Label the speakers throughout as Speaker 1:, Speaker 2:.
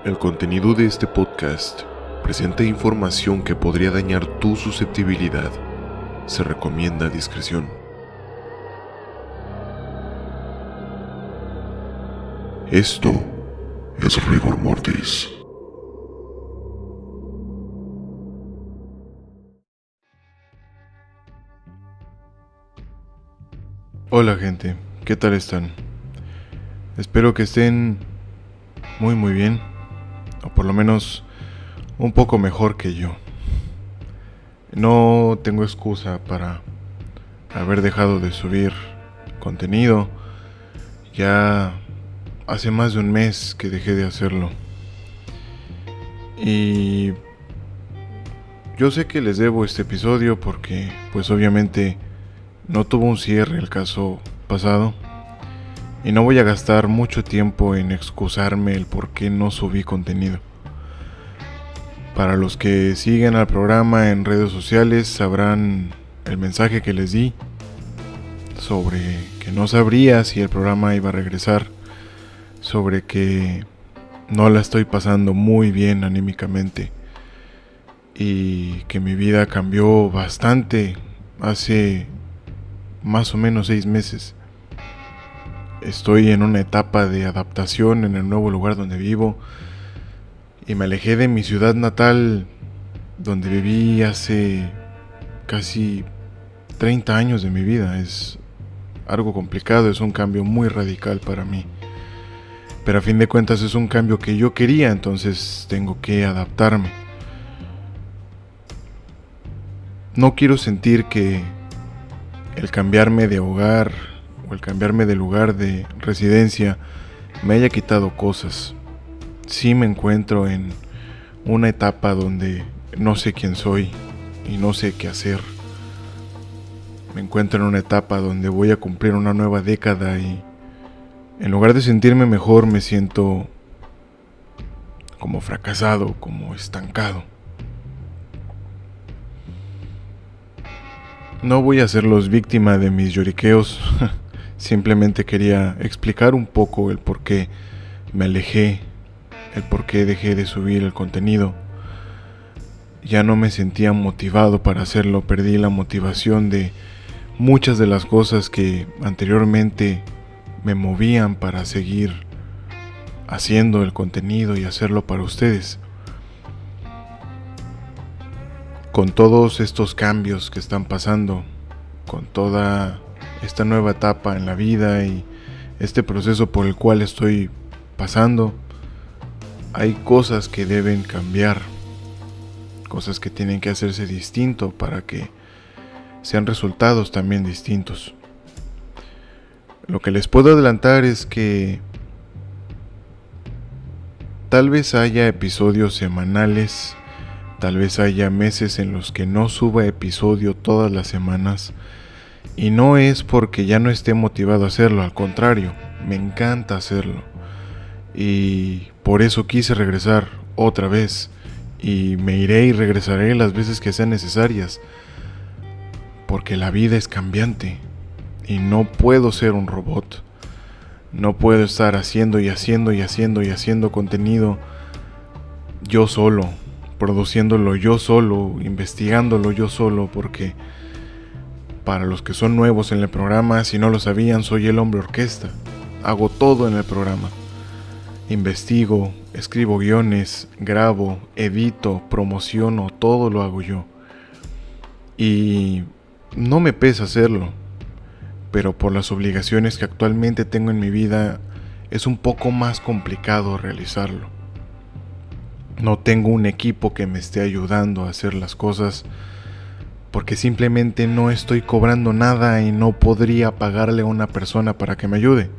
Speaker 1: El contenido de este podcast presenta información que podría dañar tu susceptibilidad. Se recomienda discreción. Esto es Rigor Mortis.
Speaker 2: Hola gente, ¿qué tal están? Espero que estén muy bien, o por lo menos un poco mejor que yo. No tengo excusa para haber dejado de subir contenido. Ya hace más de un mes que dejé de hacerlo. Y yo sé que les debo este episodio porque pues obviamente no tuvo un cierre el caso pasado. Y no voy a gastar mucho tiempo en excusarme el por qué no subí contenido. Para los que siguen al programa en redes sociales sabrán el mensaje que les di sobre que no sabría si el programa iba a regresar, sobre que no la estoy pasando muy bien anímicamente y que mi vida cambió bastante hace más o menos 6 meses. Estoy en una etapa de adaptación en el nuevo lugar donde vivo y me alejé de mi ciudad natal donde viví hace casi 30 años de mi vida. Es algo complicado, es un cambio muy radical para mí. Pero a fin de cuentas es un cambio que yo quería, entonces tengo que adaptarme. No quiero sentir que el cambiarme de hogar o el cambiarme de lugar de residencia me haya quitado cosas. Sí me encuentro en una etapa donde no sé quién soy y no sé qué hacer. Me encuentro en una etapa donde voy a cumplir una nueva década y en lugar de sentirme mejor me siento como fracasado, como estancado. No voy a hacerlos víctima de mis lloriqueos. Simplemente quería explicar un poco el por qué me alejé, el por qué dejé de subir el contenido. Ya no me sentía motivado para hacerlo, perdí la motivación de muchas de las cosas que anteriormente me movían para seguir haciendo el contenido y hacerlo para ustedes. Con todos estos cambios que están pasando, con toda esta nueva etapa en la vida y este proceso por el cual estoy pasando, hay cosas que deben cambiar, cosas que tienen que hacerse distinto para que sean resultados también distintos. Lo que les puedo adelantar es que tal vez haya episodios semanales, tal vez haya meses en los que no suba episodio todas las semanas. Y no es porque ya no esté motivado a hacerlo, al contrario, me encanta hacerlo. Y por eso quise regresar otra vez. Y me iré y regresaré las veces que sean necesarias. Porque la vida es cambiante. Y no puedo ser un robot. No puedo estar haciendo contenido yo solo, produciéndolo yo solo, investigándolo yo solo, porque para los que son nuevos en el programa, si no lo sabían, soy el hombre orquesta. Hago todo en el programa. Investigo, escribo guiones, grabo, edito, promociono, todo lo hago yo. Y no me pesa hacerlo, pero por las obligaciones que actualmente tengo en mi vida, es un poco más complicado realizarlo. No tengo un equipo que me esté ayudando a hacer las cosas, porque simplemente no estoy cobrando nada y no podría pagarle a una persona para que me ayude.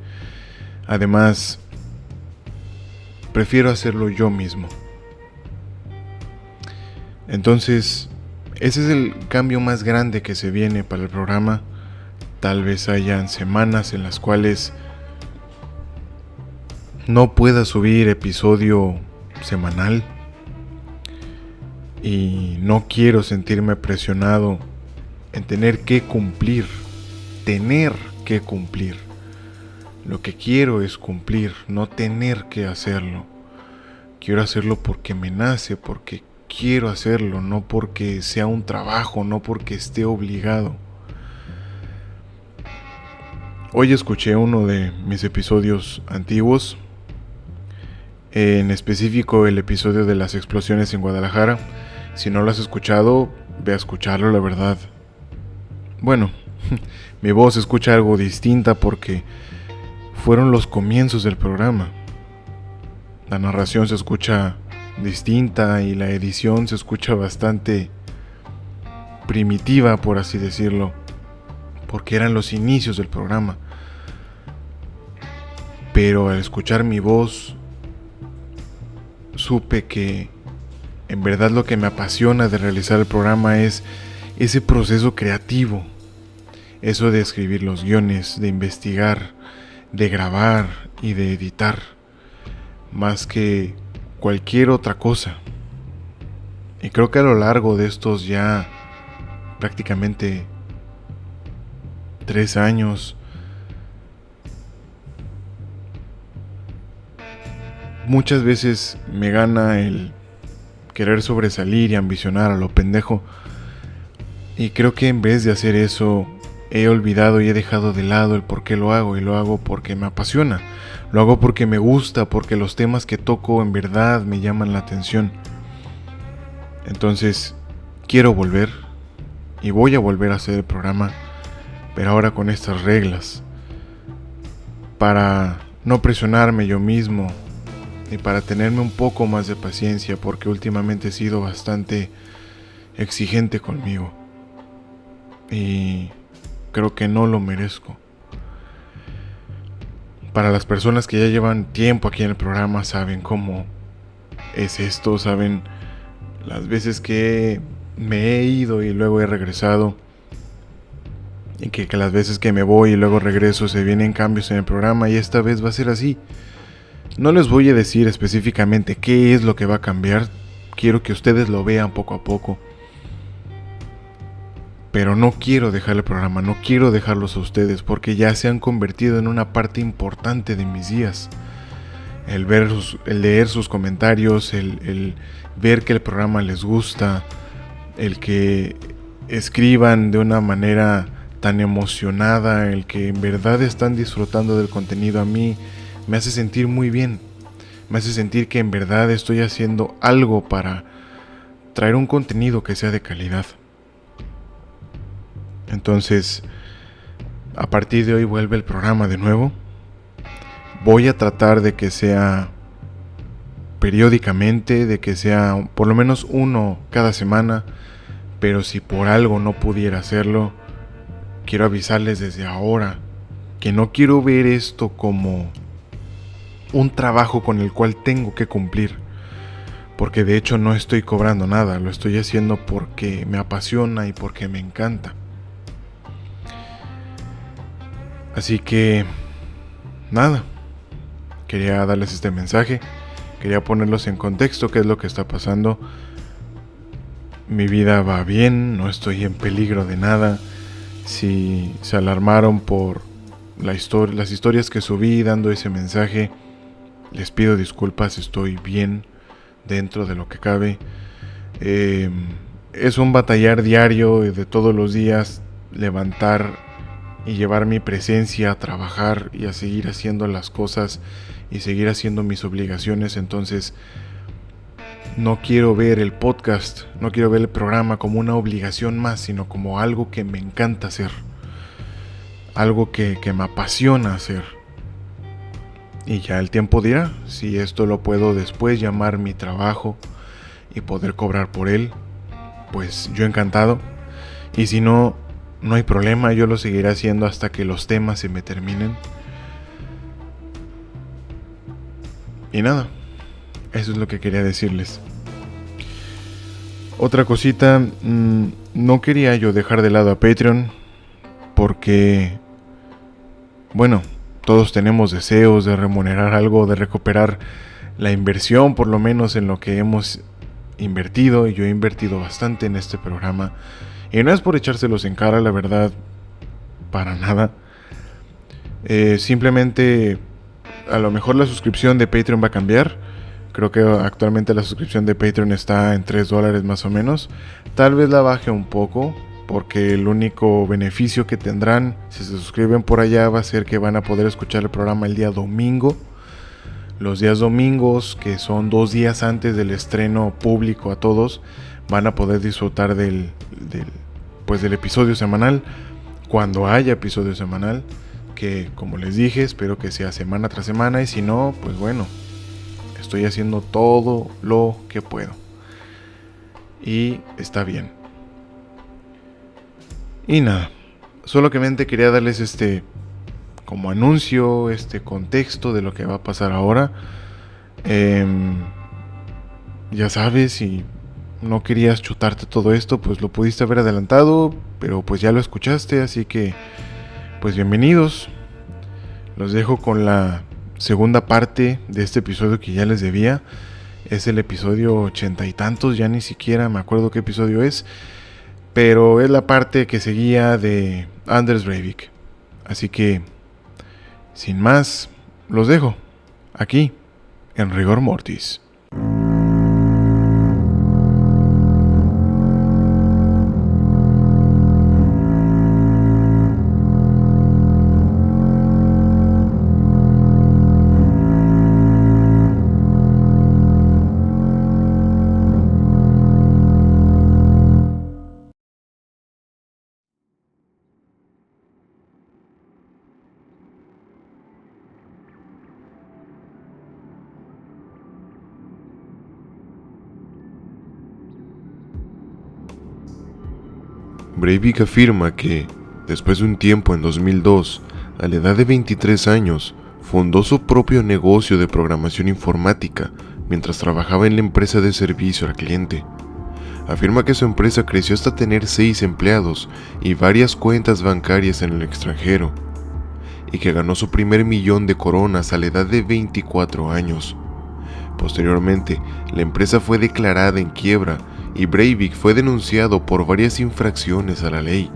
Speaker 2: Además, prefiero hacerlo yo mismo. Entonces, ese es el cambio más grande que se viene para el programa. Tal vez hayan semanas en las cuales no pueda subir episodio semanal. Y no quiero sentirme presionado en tener que cumplir. Lo que quiero es cumplir, no tener que hacerlo. quiero hacerlo porque me nace, porque quiero hacerlo, no porque sea un trabajo, no porque esté obligado. Hoy escuché uno de mis episodios antiguos, en específico el episodio de las explosiones en Guadalajara. Si no lo has escuchado, ve a escucharlo, la verdad. Bueno, mi voz se escucha algo distinta porque fueron los comienzos del programa. La narración se escucha distinta y la edición se escucha bastante primitiva, por así decirlo, porque eran los inicios del programa. Pero al escuchar mi voz, supe que en verdad lo que me apasiona de realizar el programa es ese proceso creativo. Eso de escribir los guiones, de investigar, de grabar y de editar, más que cualquier otra cosa. Y creo que a lo largo de estos ya prácticamente 3 años, muchas veces me gana el querer sobresalir y ambicionar a lo pendejo. Y creo que en vez de hacer eso, he olvidado y he dejado de lado el por qué lo hago. Y lo hago porque me apasiona. Lo hago porque me gusta, porque los temas que toco en verdad me llaman la atención. Entonces, quiero volver. Y voy a volver a hacer el programa, pero ahora con estas reglas. Para no presionarme yo mismo. Y para tenerme un poco más de paciencia, porque últimamente he sido bastante exigente conmigo. Y creo que no lo merezco. Para las personas que ya llevan tiempo aquí en el programa, saben cómo es esto, saben las veces que me he ido y luego he regresado. Y que las veces que me voy y luego regreso se vienen cambios en el programa, y esta vez va a ser así. No les voy a decir específicamente qué es lo que va a cambiar. Quiero que ustedes lo vean poco a poco. Pero no quiero dejar el programa, no quiero dejarlos a ustedes, porque ya se han convertido en una parte importante de mis días. El leer sus comentarios, el ver que el programa les gusta, el que escriban de una manera tan emocionada, el que en verdad están disfrutando del contenido, a mí me hace sentir muy bien. Me hace sentir que en verdad estoy haciendo algo para traer un contenido que sea de calidad. Entonces, a partir de hoy vuelve el programa de nuevo. Voy a tratar de que sea periódicamente, de que sea por lo menos uno cada semana. Pero si por algo no pudiera hacerlo, quiero avisarles desde ahora que no quiero ver esto como un trabajo con el cual tengo que cumplir, porque de hecho no estoy cobrando nada, lo estoy haciendo porque me apasiona y porque me encanta. Así que nada, quería darles este mensaje, quería ponerlos en contexto, qué es lo que está pasando. Mi vida va bien, no estoy en peligro de nada. Si se alarmaron por las historias que subí dando ese mensaje, les pido disculpas, estoy bien dentro de lo que cabe. Es un batallar diario de todos los días, levantar y llevar mi presencia a trabajar y a seguir haciendo las cosas y seguir haciendo mis obligaciones. Entonces no quiero ver el podcast, no quiero ver el programa como una obligación más, sino como algo que me encanta hacer, algo que me apasiona hacer. Y ya el tiempo dirá si esto lo puedo después llamar mi trabajo y poder cobrar por él, pues yo encantado. Y si no, no hay problema, yo lo seguiré haciendo hasta que los temas se me terminen. Y nada, eso es lo que quería decirles. Otra cosita, no quería yo dejar de lado a Patreon, porque, bueno, todos tenemos deseos de remunerar algo, de recuperar la inversión, por lo menos en lo que hemos invertido. Y yo he invertido bastante en este programa. Y no es por echárselos en cara, la verdad, para nada. Simplemente, a lo mejor la suscripción de Patreon va a cambiar. Creo que actualmente la suscripción de Patreon está en $3 más o menos. Tal vez la baje un poco, porque el único beneficio que tendrán si se suscriben por allá va a ser que van a poder escuchar el programa el día domingo. Los días domingos, que son 2 días antes del estreno público a todos, van a poder disfrutar del episodio semanal, cuando haya episodio semanal, que como les dije, espero que sea semana tras semana, y si no, pues bueno, estoy haciendo todo lo que puedo. Y está bien. Y nada, solamente quería darles como anuncio, contexto de lo que va a pasar ahora. Ya sabes, si no querías chutarte todo esto, pues lo pudiste haber adelantado, pero pues ya lo escuchaste, así que pues bienvenidos. Los dejo con la segunda parte de este episodio que ya les debía. Es el episodio 80 y tantos, ya ni siquiera me acuerdo qué episodio es, pero es la parte que seguía de Anders Breivik. Así que, sin más, los dejo aquí en Rigor Mortis.
Speaker 1: Breivik afirma que, después de un tiempo en 2002, a la edad de 23 años, fundó su propio negocio de programación informática mientras trabajaba en la empresa de servicio al cliente. Afirma que su empresa creció hasta tener 6 empleados y varias cuentas bancarias en el extranjero, y que ganó su primer millón de coronas a la edad de 24 años. Posteriormente, la empresa fue declarada en quiebra y Breivik fue denunciado por varias infracciones a la ley.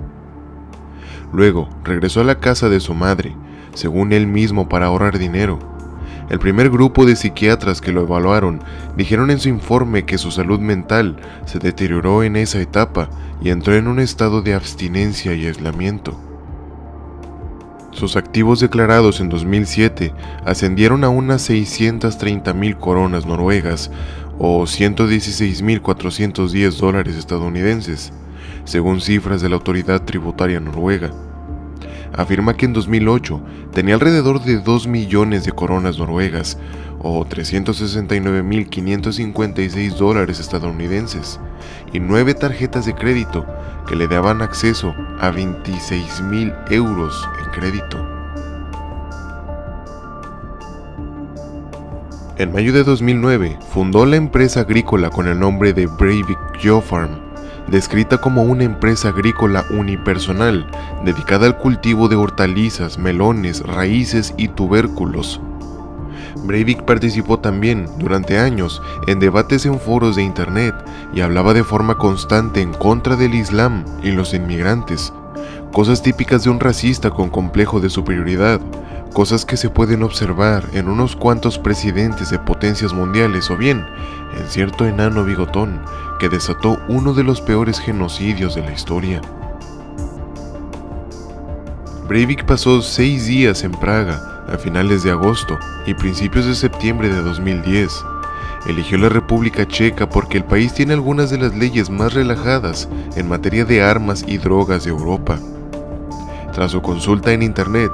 Speaker 1: Luego, regresó a la casa de su madre, según él mismo, para ahorrar dinero. El primer grupo de psiquiatras que lo evaluaron dijeron en su informe que su salud mental se deterioró en esa etapa y entró en un estado de abstinencia y aislamiento. Sus activos declarados en 2007 ascendieron a unas 630,000 coronas noruegas o $116,410 estadounidenses, según cifras de la autoridad tributaria noruega. Afirma que en 2008 tenía alrededor de 2 millones de coronas noruegas o $369,556 estadounidenses y 9 tarjetas de crédito que le daban acceso a 26,000 euros en crédito. En mayo de 2009 fundó la empresa agrícola con el nombre de Breivik Geofarm, descrita como una empresa agrícola unipersonal dedicada al cultivo de hortalizas, melones, raíces y tubérculos. Breivik participó también durante años en debates en foros de internet y hablaba de forma constante en contra del Islam y los inmigrantes, cosas típicas de un racista con complejo de superioridad, cosas que se pueden observar en unos cuantos presidentes de potencias mundiales o bien en cierto enano bigotón que desató uno de los peores genocidios de la historia. Breivik pasó 6 días en Praga a finales de agosto y principios de septiembre de 2010. Eligió la República Checa porque el país tiene algunas de las leyes más relajadas en materia de armas y drogas de Europa. Tras su consulta en internet,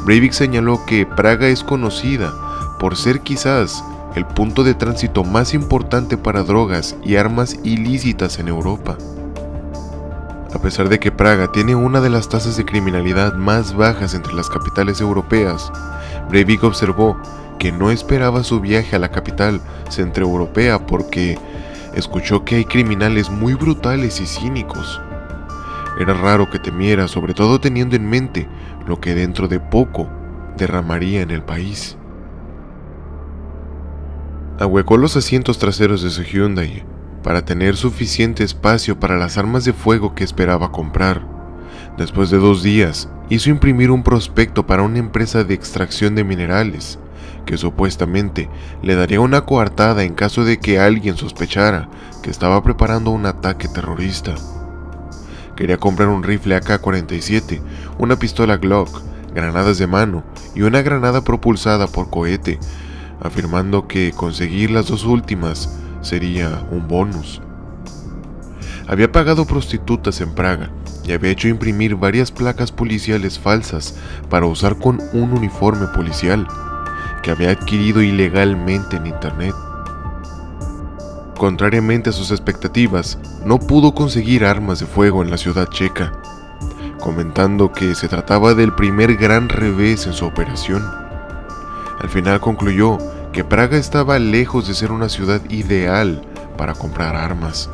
Speaker 1: Breivik señaló que Praga es conocida por ser quizás el punto de tránsito más importante para drogas y armas ilícitas en Europa. A pesar de que Praga tiene una de las tasas de criminalidad más bajas entre las capitales europeas, Breivik observó que no esperaba su viaje a la capital centroeuropea porque escuchó que hay criminales muy brutales y cínicos. Era raro que temiera, sobre todo teniendo en mente lo que dentro de poco derramaría en el país. Ahuecó los asientos traseros de su Hyundai para tener suficiente espacio para las armas de fuego que esperaba comprar. Después de 2 días, hizo imprimir un prospecto para una empresa de extracción de minerales, que supuestamente le daría una coartada en caso de que alguien sospechara que estaba preparando un ataque terrorista. Quería comprar un rifle AK-47, una pistola Glock, granadas de mano y una granada propulsada por cohete, afirmando que conseguir las dos últimas sería un bonus. Había pagado prostitutas en Praga y había hecho imprimir varias placas policiales falsas para usar con un uniforme policial que había adquirido ilegalmente en internet. Contrariamente a sus expectativas, no pudo conseguir armas de fuego en la ciudad checa, comentando que se trataba del primer gran revés en su operación. Al final concluyó que Praga estaba lejos de ser una ciudad ideal para comprar armas.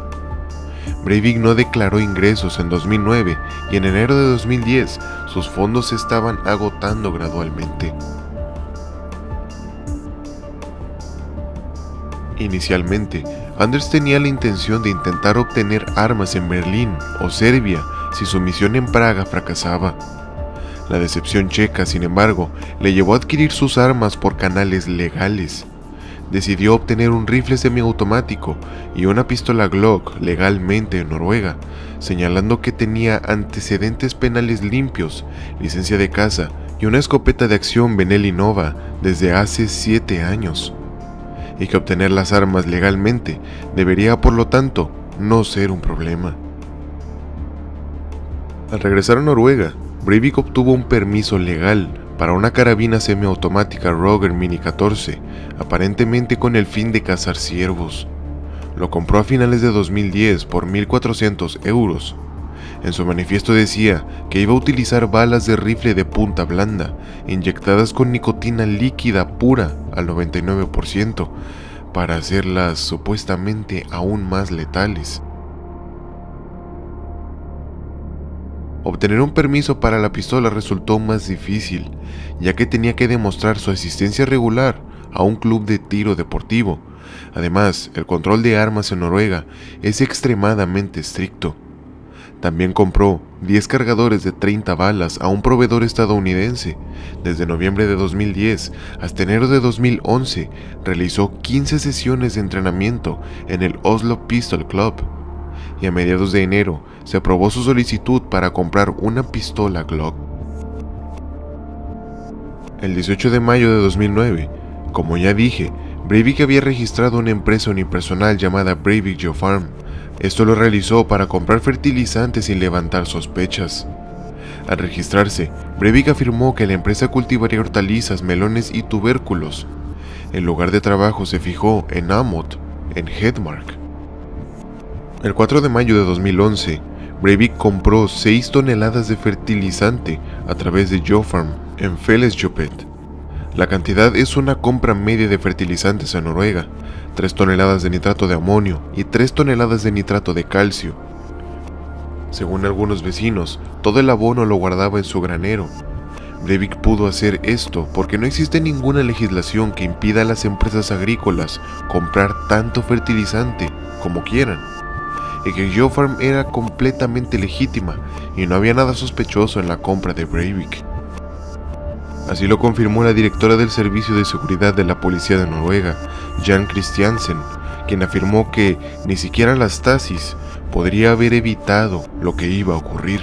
Speaker 1: Breivik no declaró ingresos en 2009 y en enero de 2010 sus fondos se estaban agotando gradualmente. Inicialmente, Anders tenía la intención de intentar obtener armas en Berlín o Serbia si su misión en Praga fracasaba. La decepción checa, sin embargo, le llevó a adquirir sus armas por canales legales. Decidió obtener un rifle semiautomático y una pistola Glock legalmente en Noruega, señalando que tenía antecedentes penales limpios, licencia de caza y una escopeta de acción Benelli Nova desde hace 7 años, y que obtener las armas legalmente debería, por lo tanto, no ser un problema. Al regresar a Noruega, Breivik obtuvo un permiso legal para una carabina semiautomática Roger Mini 14, aparentemente con el fin de cazar ciervos. Lo compró a finales de 2010 por 1.400 euros. En su manifiesto decía que iba a utilizar balas de rifle de punta blanda, inyectadas con nicotina líquida pura al 99%, para hacerlas supuestamente aún más letales. Obtener un permiso para la pistola resultó más difícil, ya que tenía que demostrar su asistencia regular a un club de tiro deportivo. Además, el control de armas en Noruega es extremadamente estricto. También compró 10 cargadores de 30 balas a un proveedor estadounidense. Desde noviembre de 2010 hasta enero de 2011 realizó 15 sesiones de entrenamiento en el Oslo Pistol Club, y a mediados de enero se aprobó su solicitud para comprar una pistola Glock. El 18 de mayo de 2009, como ya dije, Breivik había registrado una empresa unipersonal llamada Breivik Geofarm. Esto lo realizó para comprar fertilizantes sin levantar sospechas. Al registrarse, Breivik afirmó que la empresa cultivaría hortalizas, melones y tubérculos. El lugar de trabajo se fijó en Amot, en Hedmark. El 4 de mayo de 2011, Breivik compró 6 toneladas de fertilizante a través de Geofarm en Fellesjøpet. La cantidad es una compra media de fertilizantes en Noruega: 3 toneladas de nitrato de amonio y 3 toneladas de nitrato de calcio. Según algunos vecinos, todo el abono lo guardaba en su granero. Breivik pudo hacer esto porque no existe ninguna legislación que impida a las empresas agrícolas comprar tanto fertilizante como quieran, y que Geofarm era completamente legítima y no había nada sospechoso en la compra de Breivik. Así lo confirmó la directora del Servicio de Seguridad de la Policía de Noruega, Jan Christiansen, quien afirmó que ni siquiera la Stasi podría haber evitado lo que iba a ocurrir.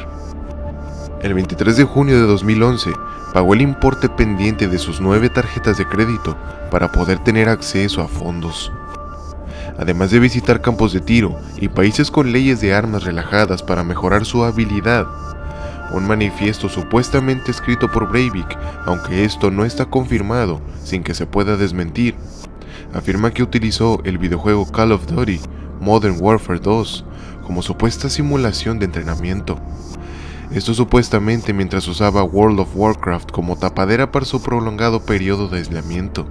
Speaker 1: El 23 de junio de 2011, pagó el importe pendiente de sus 9 tarjetas de crédito para poder tener acceso a fondos. Además de visitar campos de tiro y países con leyes de armas relajadas para mejorar su habilidad. Un manifiesto supuestamente escrito por Breivik, aunque esto no está confirmado sin que se pueda desmentir, afirma que utilizó el videojuego Call of Duty Modern Warfare 2 como supuesta simulación de entrenamiento. Esto supuestamente mientras usaba World of Warcraft como tapadera para su prolongado periodo de aislamiento.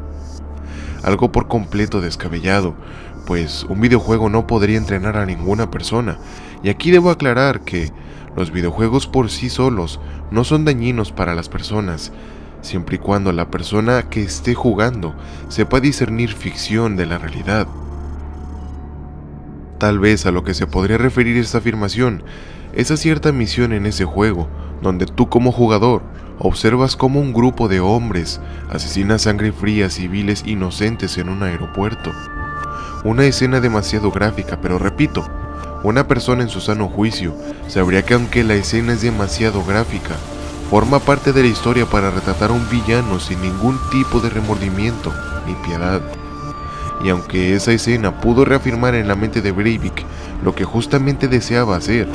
Speaker 1: Algo por completo descabellado, pues un videojuego no podría entrenar a ninguna persona, y aquí debo aclarar que los videojuegos por sí solos no son dañinos para las personas, siempre y cuando la persona que esté jugando sepa discernir ficción de la realidad. Tal vez a lo que se podría referir esta afirmación es a cierta misión en ese juego, donde tú como jugador observas cómo un grupo de hombres asesina a sangre fría a civiles inocentes en un aeropuerto. Una escena demasiado gráfica, pero repito, una persona en su sano juicio sabría que aunque la escena es demasiado gráfica, forma parte de la historia para retratar a un villano sin ningún tipo de remordimiento ni piedad. Y aunque esa escena pudo reafirmar en la mente de Breivik lo que justamente deseaba hacer,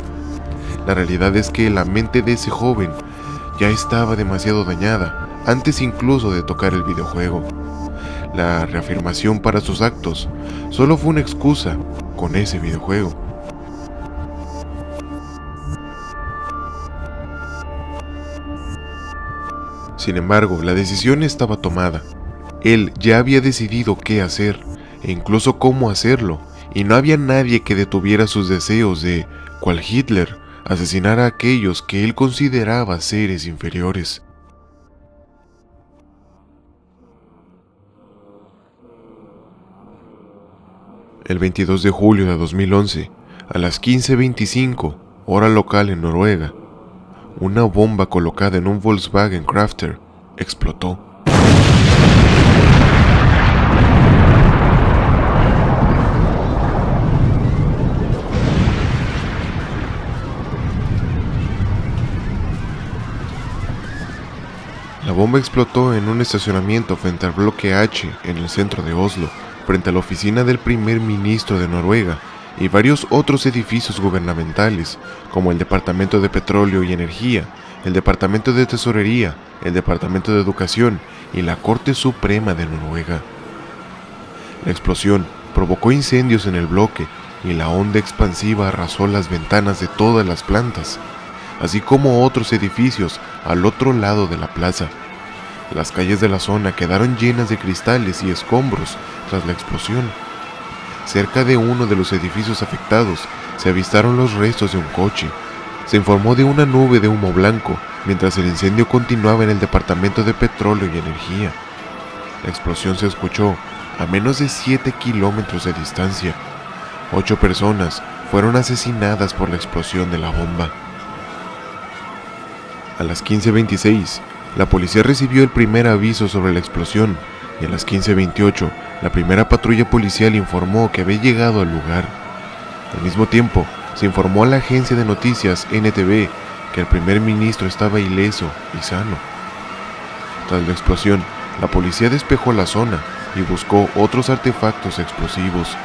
Speaker 1: la realidad es que la mente de ese joven ya estaba demasiado dañada antes incluso de tocar el videojuego. La reafirmación para sus actos solo fue una excusa con ese videojuego. Sin embargo, la decisión estaba tomada. Él ya había decidido qué hacer, e incluso cómo hacerlo, y no había nadie que detuviera sus deseos de, cual Hitler, asesinar a aquellos que él consideraba seres inferiores. El 22 de julio de 2011, a las 15:25, hora local en Noruega, una bomba colocada en un Volkswagen Crafter explotó. La bomba explotó en un estacionamiento frente al bloque H en el centro de Oslo, frente a la oficina del primer ministro de Noruega y varios otros edificios gubernamentales, como el Departamento de Petróleo y Energía, el Departamento de Tesorería, el Departamento de Educación y la Corte Suprema de Noruega. La explosión provocó incendios en el bloque y la onda expansiva arrasó las ventanas de todas las plantas, así como otros edificios al otro lado de la plaza. Las calles de la zona quedaron llenas de cristales y escombros tras la explosión. Cerca de uno de los edificios afectados se avistaron los restos de un coche. Se informó de una nube de humo blanco mientras el incendio continuaba en el Departamento de Petróleo y Energía. La explosión se escuchó a menos de 7 kilómetros de distancia. 8 personas fueron asesinadas por la explosión de la bomba. A las 15:26, la policía recibió el primer aviso sobre la explosión y a las 15:28, la primera patrulla policial informó que había llegado al lugar. Al mismo tiempo, se informó a la agencia de noticias NTV que el primer ministro estaba ileso y sano. Tras la explosión, la policía despejó la zona y buscó otros artefactos explosivos.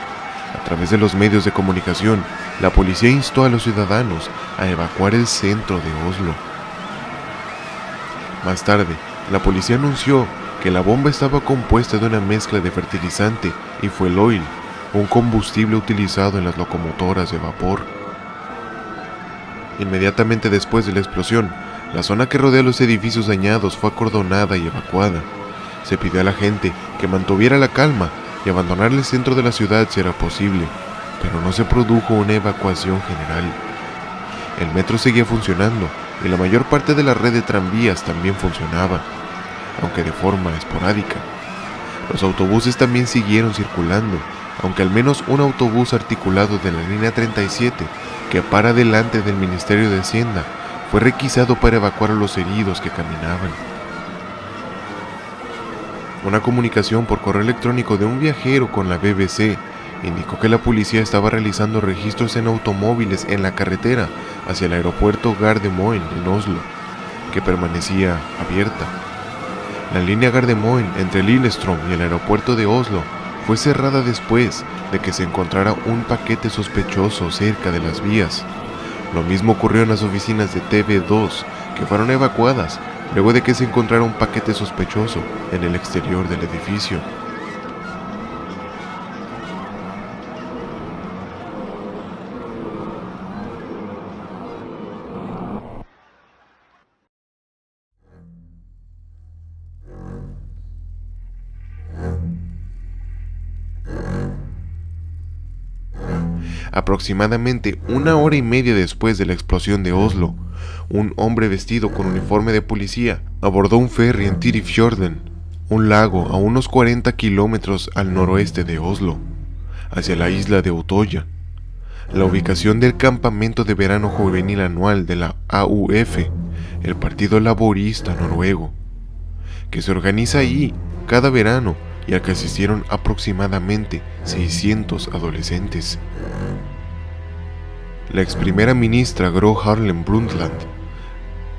Speaker 1: A través de los medios de comunicación, la policía instó a los ciudadanos a evacuar el centro de Oslo. Más tarde, la policía anunció que la bomba estaba compuesta de una mezcla de fertilizante y fuel oil, un combustible utilizado en las locomotoras de vapor. Inmediatamente después de la explosión, la zona que rodea los edificios dañados fue acordonada y evacuada. Se pidió a la gente que mantuviera la calma y abandonar el centro de la ciudad si era posible, pero no se produjo una evacuación general. El metro seguía funcionando y la mayor parte de la red de tranvías también funcionaba, aunque de forma esporádica. Los autobuses también siguieron circulando, aunque al menos un autobús articulado de la línea 37, que para delante del Ministerio de Hacienda, fue requisado para evacuar a los heridos que caminaban. Una comunicación por correo electrónico de un viajero con la BBC indicó que la policía estaba realizando registros en automóviles en la carretera hacia el aeropuerto Gardermoen en Oslo, que permanecía abierta. La línea Gardermoen entre Lillestrøm y el aeropuerto de Oslo fue cerrada después de que se encontrara un paquete sospechoso cerca de las vías. Lo mismo ocurrió en las oficinas de TV2, que fueron evacuadas luego de que se encontrara un paquete sospechoso en el exterior del edificio. Aproximadamente 1 hora y media después de la explosión de Oslo, un hombre vestido con uniforme de policía abordó un ferry en Tyrifjorden, un lago a unos 40 kilómetros al noroeste de Oslo, hacia la isla de Utoya. La ubicación del campamento de verano juvenil anual de la AUF el Partido Laborista Noruego, que se organiza ahí cada verano y al que asistieron aproximadamente 600 adolescentes. La ex primera ministra Gro Harlem Brundtland,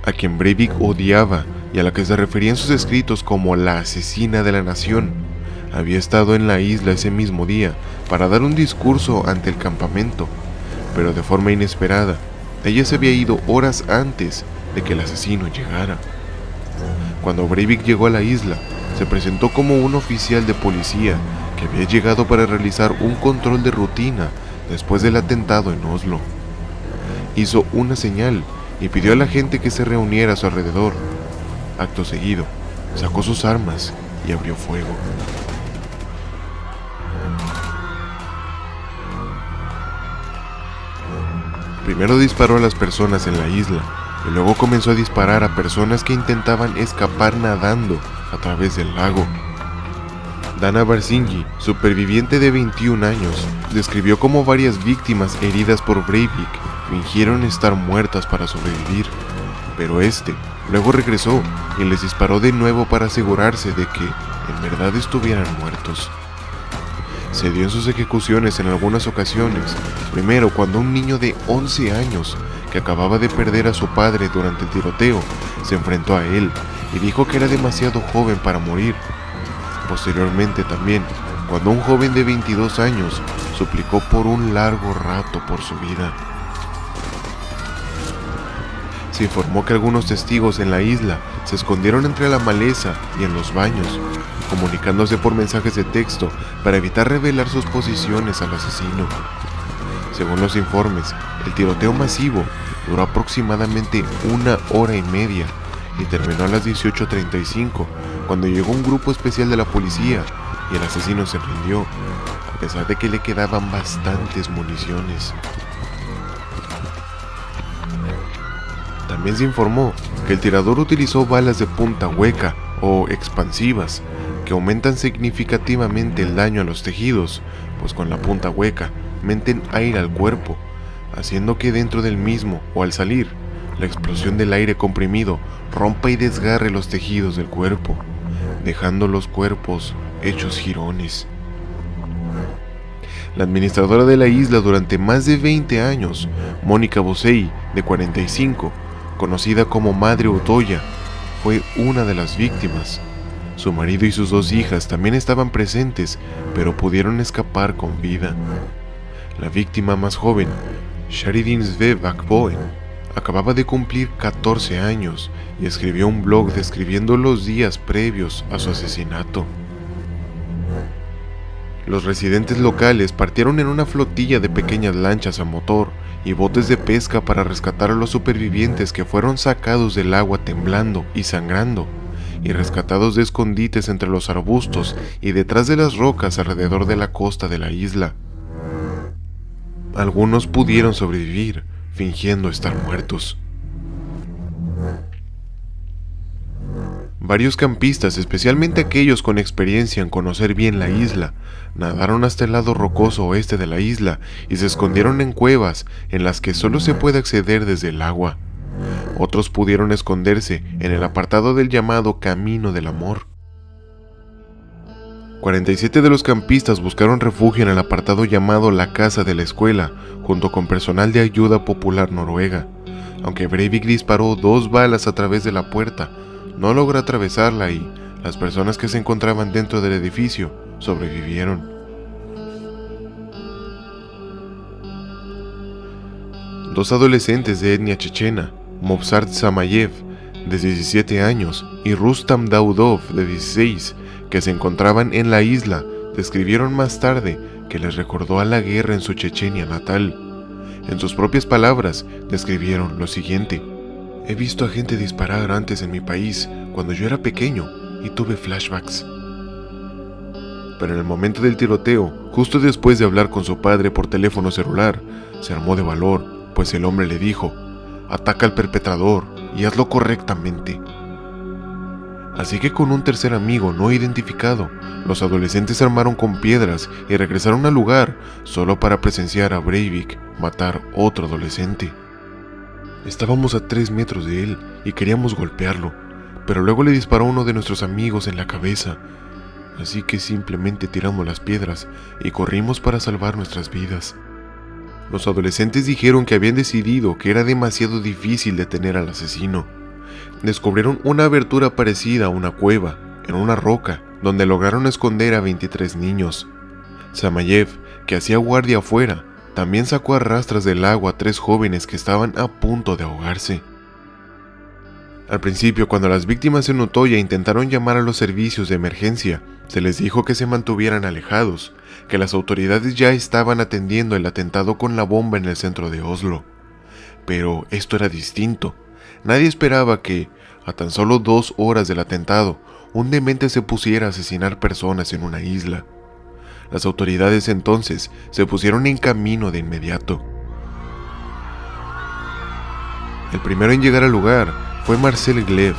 Speaker 1: a quien Breivik odiaba y a la que se refería en sus escritos como la asesina de la nación, había estado en la isla ese mismo día para dar un discurso ante el campamento, pero de forma inesperada, ella se había ido horas antes de que el asesino llegara. Cuando Breivik llegó a la isla, se presentó como un oficial de policía que había llegado para realizar un control de rutina después del atentado en Oslo. Hizo una señal y pidió a la gente que se reuniera a su alrededor. Acto seguido, sacó sus armas y abrió fuego. Primero disparó a las personas en la isla y luego comenzó a disparar a personas que intentaban escapar nadando a través del lago. Dana Barzingi, superviviente de 21 años, describió cómo varias víctimas heridas por Breivik fingieron estar muertas para sobrevivir, pero este luego regresó y les disparó de nuevo para asegurarse de que en verdad estuvieran muertos. Se dio en sus ejecuciones en algunas ocasiones, primero cuando un niño de 11 años que acababa de perder a su padre durante el tiroteo se enfrentó a él y dijo que era demasiado joven para morir. Posteriormente también, cuando un joven de 22 años suplicó por un largo rato por su vida. Se informó que algunos testigos en la isla se escondieron entre la maleza y en los baños, comunicándose por mensajes de texto para evitar revelar sus posiciones al asesino. Según los informes, el tiroteo masivo duró aproximadamente 1 hora y media y terminó a las 18:35, cuando llegó un grupo especial de la policía y el asesino se rindió, a pesar de que le quedaban bastantes municiones. También se informó que el tirador utilizó balas de punta hueca o expansivas, que aumentan significativamente el daño a los tejidos, pues con la punta hueca meten aire al cuerpo, haciendo que dentro del mismo o al salir, la explosión del aire comprimido rompa y desgarre los tejidos del cuerpo, dejando los cuerpos hechos jirones. La administradora de la isla durante más de 20 años, Mónica Bosei, de 45, conocida como Madre Utoya, fue una de las víctimas. Su marido y sus 2 hijas también estaban presentes, pero pudieron escapar con vida. La víctima más joven, Sharidin Svebakboen, acababa de cumplir 14 años y escribió un blog describiendo los días previos a su asesinato. Los residentes locales partieron en una flotilla de pequeñas lanchas a motor y botes de pesca para rescatar a los supervivientes que fueron sacados del agua temblando y sangrando, y rescatados de escondites entre los arbustos y detrás de las rocas alrededor de la costa de la isla. Algunos pudieron sobrevivir, fingiendo estar muertos. Varios campistas, especialmente aquellos con experiencia en conocer bien la isla, nadaron hasta el lado rocoso oeste de la isla y se escondieron en cuevas en las que solo se puede acceder desde el agua. Otros pudieron esconderse en el apartado del llamado Camino del Amor. 47 de los campistas buscaron refugio en el apartado llamado la Casa de la Escuela, junto con personal de ayuda popular noruega. Aunque Breivik disparó 2 balas a través de la puerta, no logró atravesarla y las personas que se encontraban dentro del edificio sobrevivieron. Dos adolescentes de etnia chechena, Movsar Samayev, de 17 años, y Rustam Daudov, de 16, que se encontraban en la isla, describieron más tarde que les recordó a la guerra en su Chechenia natal. En sus propias palabras, describieron lo siguiente: he visto a gente disparar antes en mi país cuando yo era pequeño y tuve flashbacks. Pero en el momento del tiroteo, justo después de hablar con su padre por teléfono celular, se armó de valor, pues el hombre le dijo: ataca al perpetrador y hazlo correctamente. Así que con un tercer amigo no identificado, los adolescentes se armaron con piedras y regresaron al lugar solo para presenciar a Breivik matar otro adolescente. Estábamos a 3 metros de él y queríamos golpearlo, pero luego le disparó a uno de nuestros amigos en la cabeza, así que simplemente tiramos las piedras y corrimos para salvar nuestras vidas. Los adolescentes dijeron que habían decidido que era demasiado difícil detener al asesino. Descubrieron una abertura parecida a una cueva, en una roca, donde lograron esconder a 23 niños. Samayev, que hacía guardia afuera, también sacó a rastras del agua a 3 jóvenes que estaban a punto de ahogarse. Al principio, cuando las víctimas en Utoya intentaron llamar a los servicios de emergencia, se les dijo que se mantuvieran alejados, que las autoridades ya estaban atendiendo el atentado con la bomba en el centro de Oslo. Pero esto era distinto. Nadie esperaba que, a tan solo 2 horas del atentado, un demente se pusiera a asesinar personas en una isla. Las autoridades entonces se pusieron en camino de inmediato. El primero en llegar al lugar fue Marcel Glev,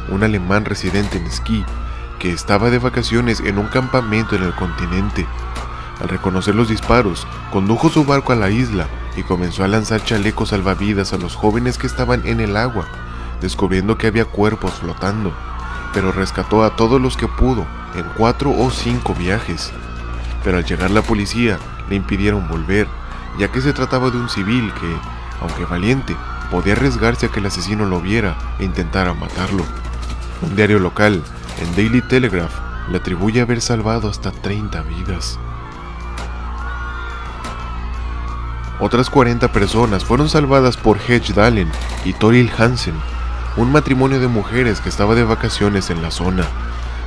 Speaker 1: un alemán residente en esquí, que estaba de vacaciones en un campamento en el continente. Al reconocer los disparos, condujo su barco a la isla y comenzó a lanzar chalecos salvavidas a los jóvenes que estaban en el agua, descubriendo que había cuerpos flotando, pero rescató a todos los que pudo en 4 o 5 viajes. Pero al llegar la policía, le impidieron volver, ya que se trataba de un civil que, aunque valiente, podía arriesgarse a que el asesino lo viera e intentara matarlo. Un diario local, el Daily Telegraph, le atribuye haber salvado hasta 30 vidas. Otras 40 personas fueron salvadas por Hedge Dalen y Toril Hansen, un matrimonio de mujeres que estaba de vacaciones en la zona.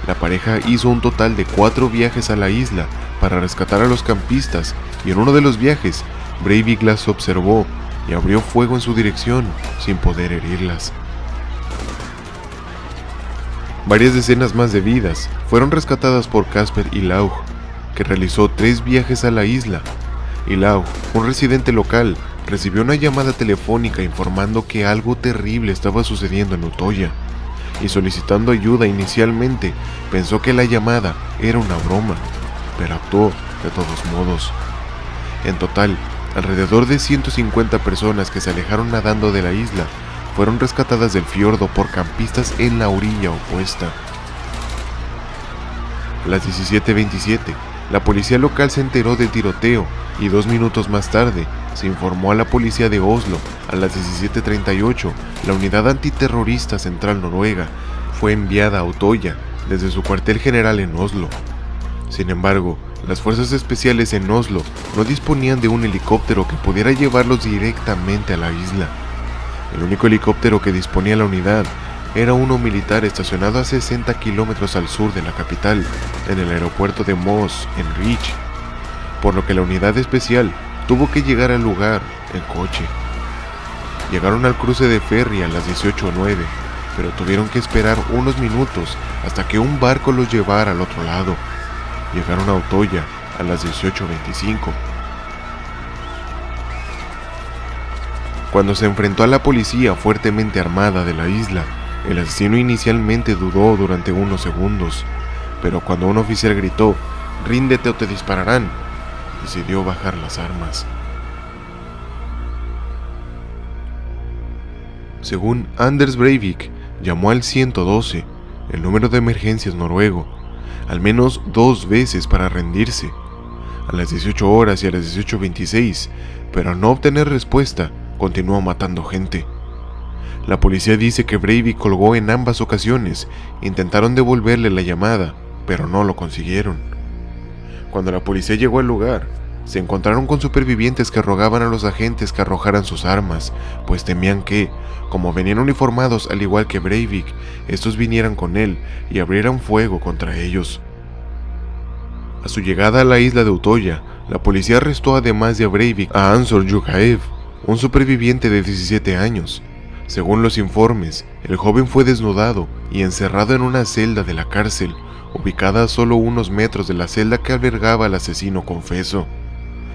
Speaker 1: La pareja hizo un total de 4 viajes a la isla para rescatar a los campistas, y en uno de los viajes, Breivik las observó y abrió fuego en su dirección sin poder herirlas. Varias decenas más de vidas fueron rescatadas por Casper Ilaug, que realizó 3 viajes a la isla. Ilaug, un residente local, recibió una llamada telefónica informando que algo terrible estaba sucediendo en Utoya, y solicitando ayuda inicialmente pensó que la llamada era una broma, pero actuó de todos modos. En total, alrededor de 150 personas que se alejaron nadando de la isla fueron rescatadas del fiordo por campistas en la orilla opuesta. A las 17:27, la policía local se enteró del tiroteo y 2 minutos más tarde se informó a la policía de Oslo. A las 17:38, la unidad antiterrorista central noruega fue enviada a Utoya desde su cuartel general en Oslo. Sin embargo, las fuerzas especiales en Oslo no disponían de un helicóptero que pudiera llevarlos directamente a la isla. El único helicóptero que disponía la unidad era uno militar estacionado a 60 kilómetros al sur de la capital, en el aeropuerto de Moss, en Rich, por lo que la unidad especial tuvo que llegar al lugar en coche. Llegaron al cruce de ferry a las 18:09, pero tuvieron que esperar unos minutos hasta que un barco los llevara al otro lado. Llegaron a Utoya a las 18:25. Cuando se enfrentó a la policía fuertemente armada de la isla, el asesino inicialmente dudó durante unos segundos, pero cuando un oficial gritó «¡Ríndete o te dispararán!», decidió bajar las armas. Según Anders Breivik, llamó al 112, el número de emergencias noruego, al menos 2 veces para rendirse, a las 18 horas y a las 18:26, pero al no obtener respuesta, continuó matando gente. La policía dice que Breivik colgó en ambas ocasiones. Intentaron devolverle la llamada, pero no lo consiguieron. Cuando la policía llegó al lugar, se encontraron con supervivientes que rogaban a los agentes que arrojaran sus armas, pues temían que, como venían uniformados al igual que Breivik, estos vinieran con él y abrieran fuego contra ellos. A su llegada a la isla de Utoya, la policía arrestó además de a Breivik a Ansor Yukaev, un superviviente de 17 años. Según los informes, el joven fue desnudado y encerrado en una celda de la cárcel, ubicada a solo unos metros de la celda que albergaba al asesino confeso.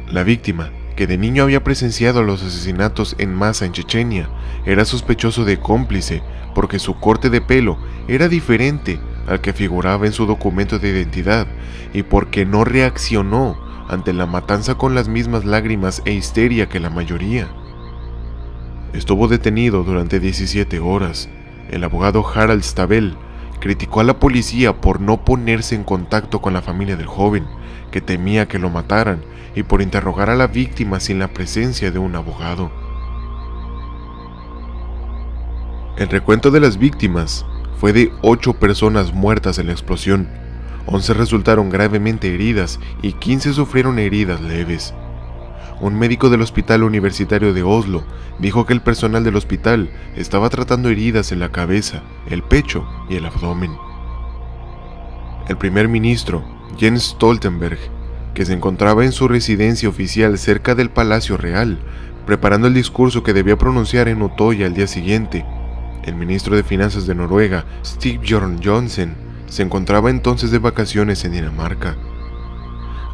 Speaker 1: La víctima, que de niño había presenciado los asesinatos en masa en Chechenia, era sospechoso de cómplice porque su corte de pelo era diferente al que figuraba en su documento de identidad y porque no reaccionó ante la matanza con las mismas lágrimas e histeria que la mayoría. Estuvo detenido durante 17 horas. El abogado Harald Stabell criticó a la policía por no ponerse en contacto con la familia del joven, que temía que lo mataran, y por interrogar a la víctima sin la presencia de un abogado. El recuento de las víctimas fue de 8 personas muertas en la explosión. 11 resultaron gravemente heridas y 15 sufrieron heridas leves. Un médico del Hospital Universitario de Oslo dijo que el personal del hospital estaba tratando heridas en la cabeza, el pecho y el abdomen. El primer ministro, Jens Stoltenberg, que se encontraba en su residencia oficial cerca del Palacio Real, preparando el discurso que debía pronunciar en Utoya al día siguiente. El ministro de Finanzas de Noruega, Sigbjørn Johnsen, se encontraba entonces de vacaciones en Dinamarca.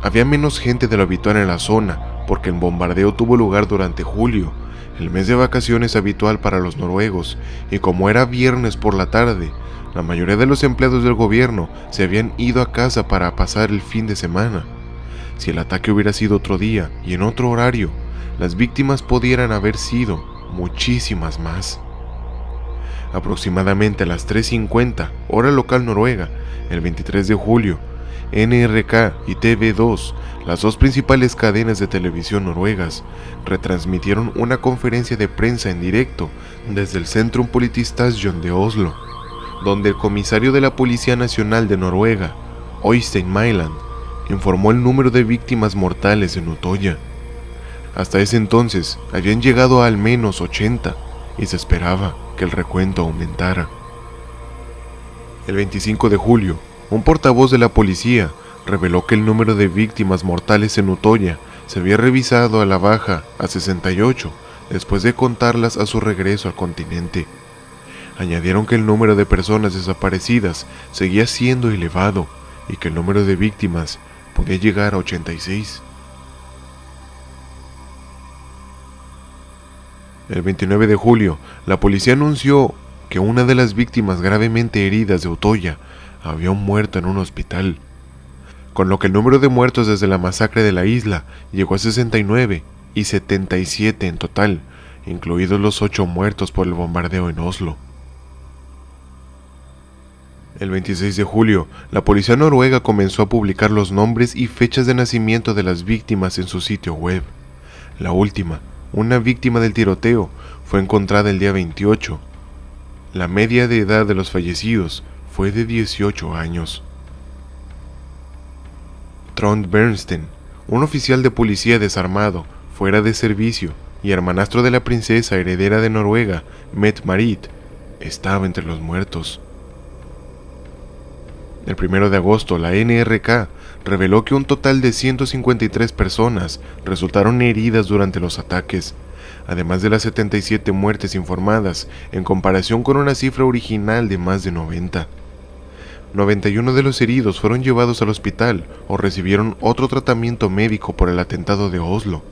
Speaker 1: Había menos gente de lo habitual en la zona, porque el bombardeo tuvo lugar durante julio, el mes de vacaciones habitual para los noruegos, y como era viernes por la tarde, la mayoría de los empleados del gobierno se habían ido a casa para pasar el fin de semana. Si el ataque hubiera sido otro día y en otro horario, las víctimas pudieran haber sido muchísimas más. Aproximadamente a las 3:50, hora local noruega, el 23 de julio, NRK y TV2, las dos principales cadenas de televisión noruegas, retransmitieron una conferencia de prensa en directo desde el Centrum Politistasjon de Oslo, donde el comisario de la Policía Nacional de Noruega, Øystein Mæland, informó el número de víctimas mortales en Utoya. Hasta ese entonces habían llegado a al menos 80 y se esperaba que el recuento aumentara. El 25 de julio, un portavoz de la policía reveló que el número de víctimas mortales en Utoya se había revisado a la baja a 68 después de contarlas a su regreso al continente. Añadieron que el número de personas desaparecidas seguía siendo elevado y que el número de víctimas podía llegar a 86. El 29 de julio, la policía anunció que una de las víctimas gravemente heridas de Utoya había muerto en un hospital, con lo que el número de muertos desde la masacre de la isla llegó a 69 y 77 en total, incluidos los 8 muertos por el bombardeo en Oslo. El 26 de julio, la policía noruega comenzó a publicar los nombres y fechas de nacimiento de las víctimas en su sitio web. La última, una víctima del tiroteo, fue encontrada el día 28. La media de edad de los fallecidos fue de 18 años. Trond Bernsten, un oficial de policía desarmado, fuera de servicio y hermanastro de la princesa heredera de Noruega, Mette-Marit, estaba entre los muertos. El 1 de agosto, la NRK reveló que un total de 153 personas resultaron heridas durante los ataques, además de las 77 muertes informadas, en comparación con una cifra original de más de 90. 91 de los heridos fueron llevados al hospital o recibieron otro tratamiento médico por el atentado de Oslo,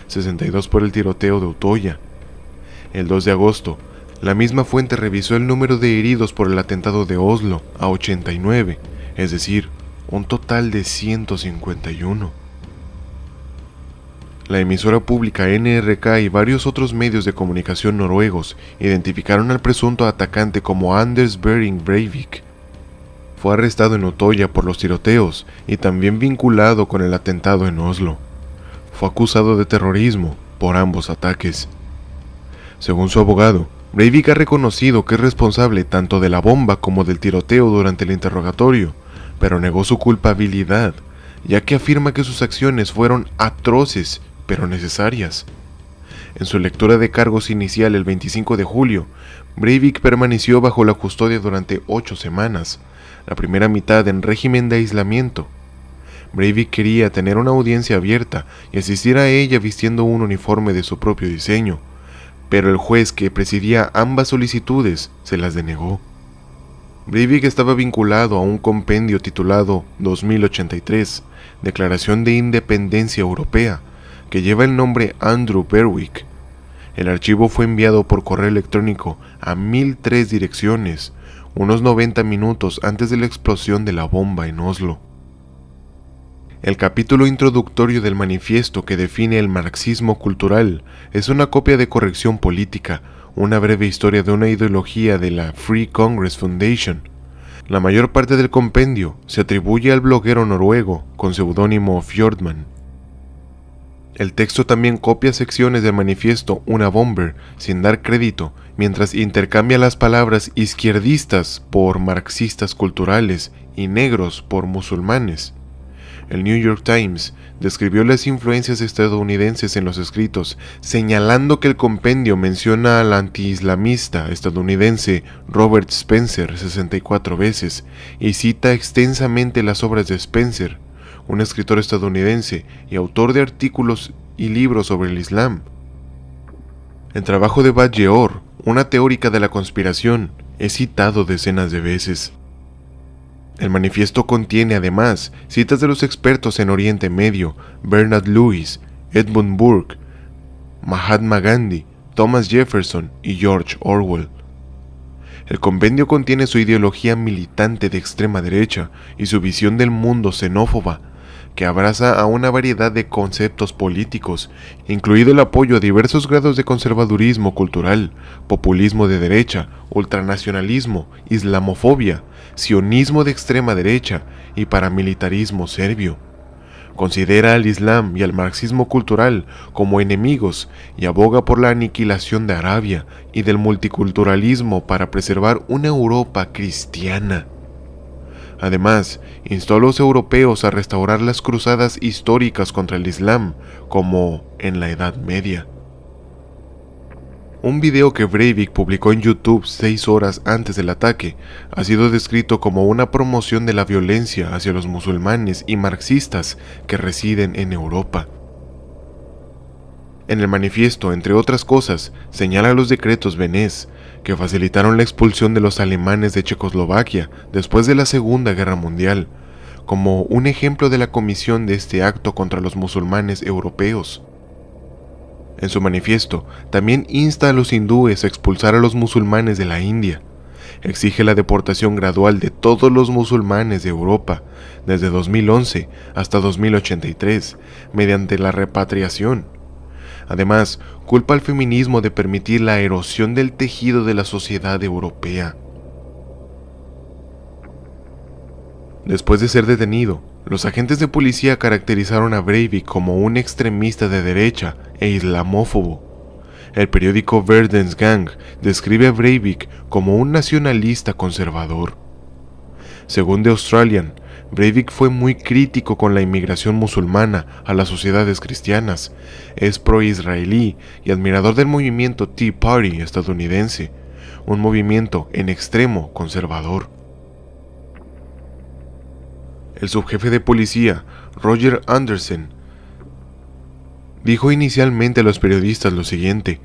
Speaker 1: 62 por el tiroteo de Utoya. El 2 de agosto, la misma fuente revisó el número de heridos por el atentado de Oslo a 89, es decir, un total de 151. La emisora pública NRK y varios otros medios de comunicación noruegos identificaron al presunto atacante como Anders Behring Breivik. Fue arrestado en Utoya por los tiroteos y también vinculado con el atentado en Oslo. Fue acusado de terrorismo por ambos ataques. Según su abogado, Breivik ha reconocido que es responsable tanto de la bomba como del tiroteo durante el interrogatorio, pero negó su culpabilidad, ya que afirma que sus acciones fueron atroces, pero necesarias. En su lectura de cargos inicial el 25 de julio, Breivik permaneció bajo la custodia durante 8 semanas, la primera mitad en régimen de aislamiento. Breivik quería tener una audiencia abierta y asistir a ella vistiendo un uniforme de su propio diseño, pero el juez que presidía ambas solicitudes se las denegó. Breivik estaba vinculado a un compendio titulado 2083, Declaración de Independencia Europea, que lleva el nombre Andrew Breivik. El archivo fue enviado por correo electrónico a 1003 direcciones, unos 90 minutos antes de la explosión de la bomba en Oslo. El capítulo introductorio del manifiesto que define el marxismo cultural es una copia de corrección política, una breve historia de una ideología de la Free Congress Foundation. La mayor parte del compendio se atribuye al bloguero noruego con seudónimo Fjordman. El texto también copia secciones del manifiesto Una Bomber sin dar crédito, mientras intercambia las palabras izquierdistas por marxistas culturales y negros por musulmanes. El New York Times describió las influencias estadounidenses en los escritos, señalando que el compendio menciona al antiislamista estadounidense Robert Spencer 64 veces y cita extensamente las obras de Spencer, un escritor estadounidense y autor de artículos y libros sobre el Islam. El trabajo de Bat Ye'or, una teórica de la conspiración, es citado decenas de veces. El manifiesto contiene además citas de los expertos en Oriente Medio, Bernard Lewis, Edmund Burke, Mahatma Gandhi, Thomas Jefferson y George Orwell. El compendio contiene su ideología militante de extrema derecha y su visión del mundo xenófoba, que abraza a una variedad de conceptos políticos, incluido el apoyo a diversos grados de conservadurismo cultural, populismo de derecha, ultranacionalismo, islamofobia, sionismo de extrema derecha y paramilitarismo serbio. Considera al Islam y al marxismo cultural como enemigos y aboga por la aniquilación de Arabia y del multiculturalismo para preservar una Europa cristiana. Además, instó a los europeos a restaurar las cruzadas históricas contra el Islam, como en la Edad Media. Un video que Breivik publicó en YouTube 6 horas antes del ataque ha sido descrito como una promoción de la violencia hacia los musulmanes y marxistas que residen en Europa. En el manifiesto, entre otras cosas, señala los decretos Beneš, que facilitaron la expulsión de los alemanes de Checoslovaquia después de la Segunda Guerra Mundial, como un ejemplo de la comisión de este acto contra los musulmanes europeos. En su manifiesto, también insta a los hindúes a expulsar a los musulmanes de la India. Exige la deportación gradual de todos los musulmanes de Europa, desde 2011 hasta 2083, mediante la repatriación. Además, culpa al feminismo de permitir la erosión del tejido de la sociedad europea. Después de ser detenido, los agentes de policía caracterizaron a Breivik como un extremista de derecha e islamófobo. El periódico Verdensgang describe a Breivik como un nacionalista conservador. Según The Australian, Breivik fue muy crítico con la inmigración musulmana a las sociedades cristianas, es pro-israelí y admirador del movimiento Tea Party estadounidense, un movimiento en extremo conservador. El subjefe de policía, Roger Anderson, dijo inicialmente a los periodistas lo siguiente: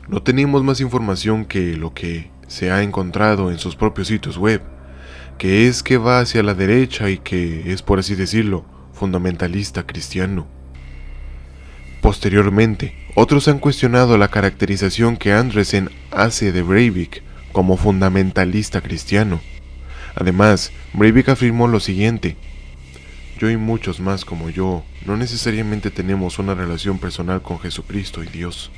Speaker 1: "No tenemos más información que lo que se ha encontrado en sus propios sitios web, que es que va hacia la derecha y que es, por así decirlo, fundamentalista cristiano". Posteriormente, otros han cuestionado la caracterización que Andersen hace de Breivik como fundamentalista cristiano. Además, Breivik afirmó lo siguiente: "Yo y muchos más como yo no necesariamente tenemos una relación personal con Jesucristo y Dios".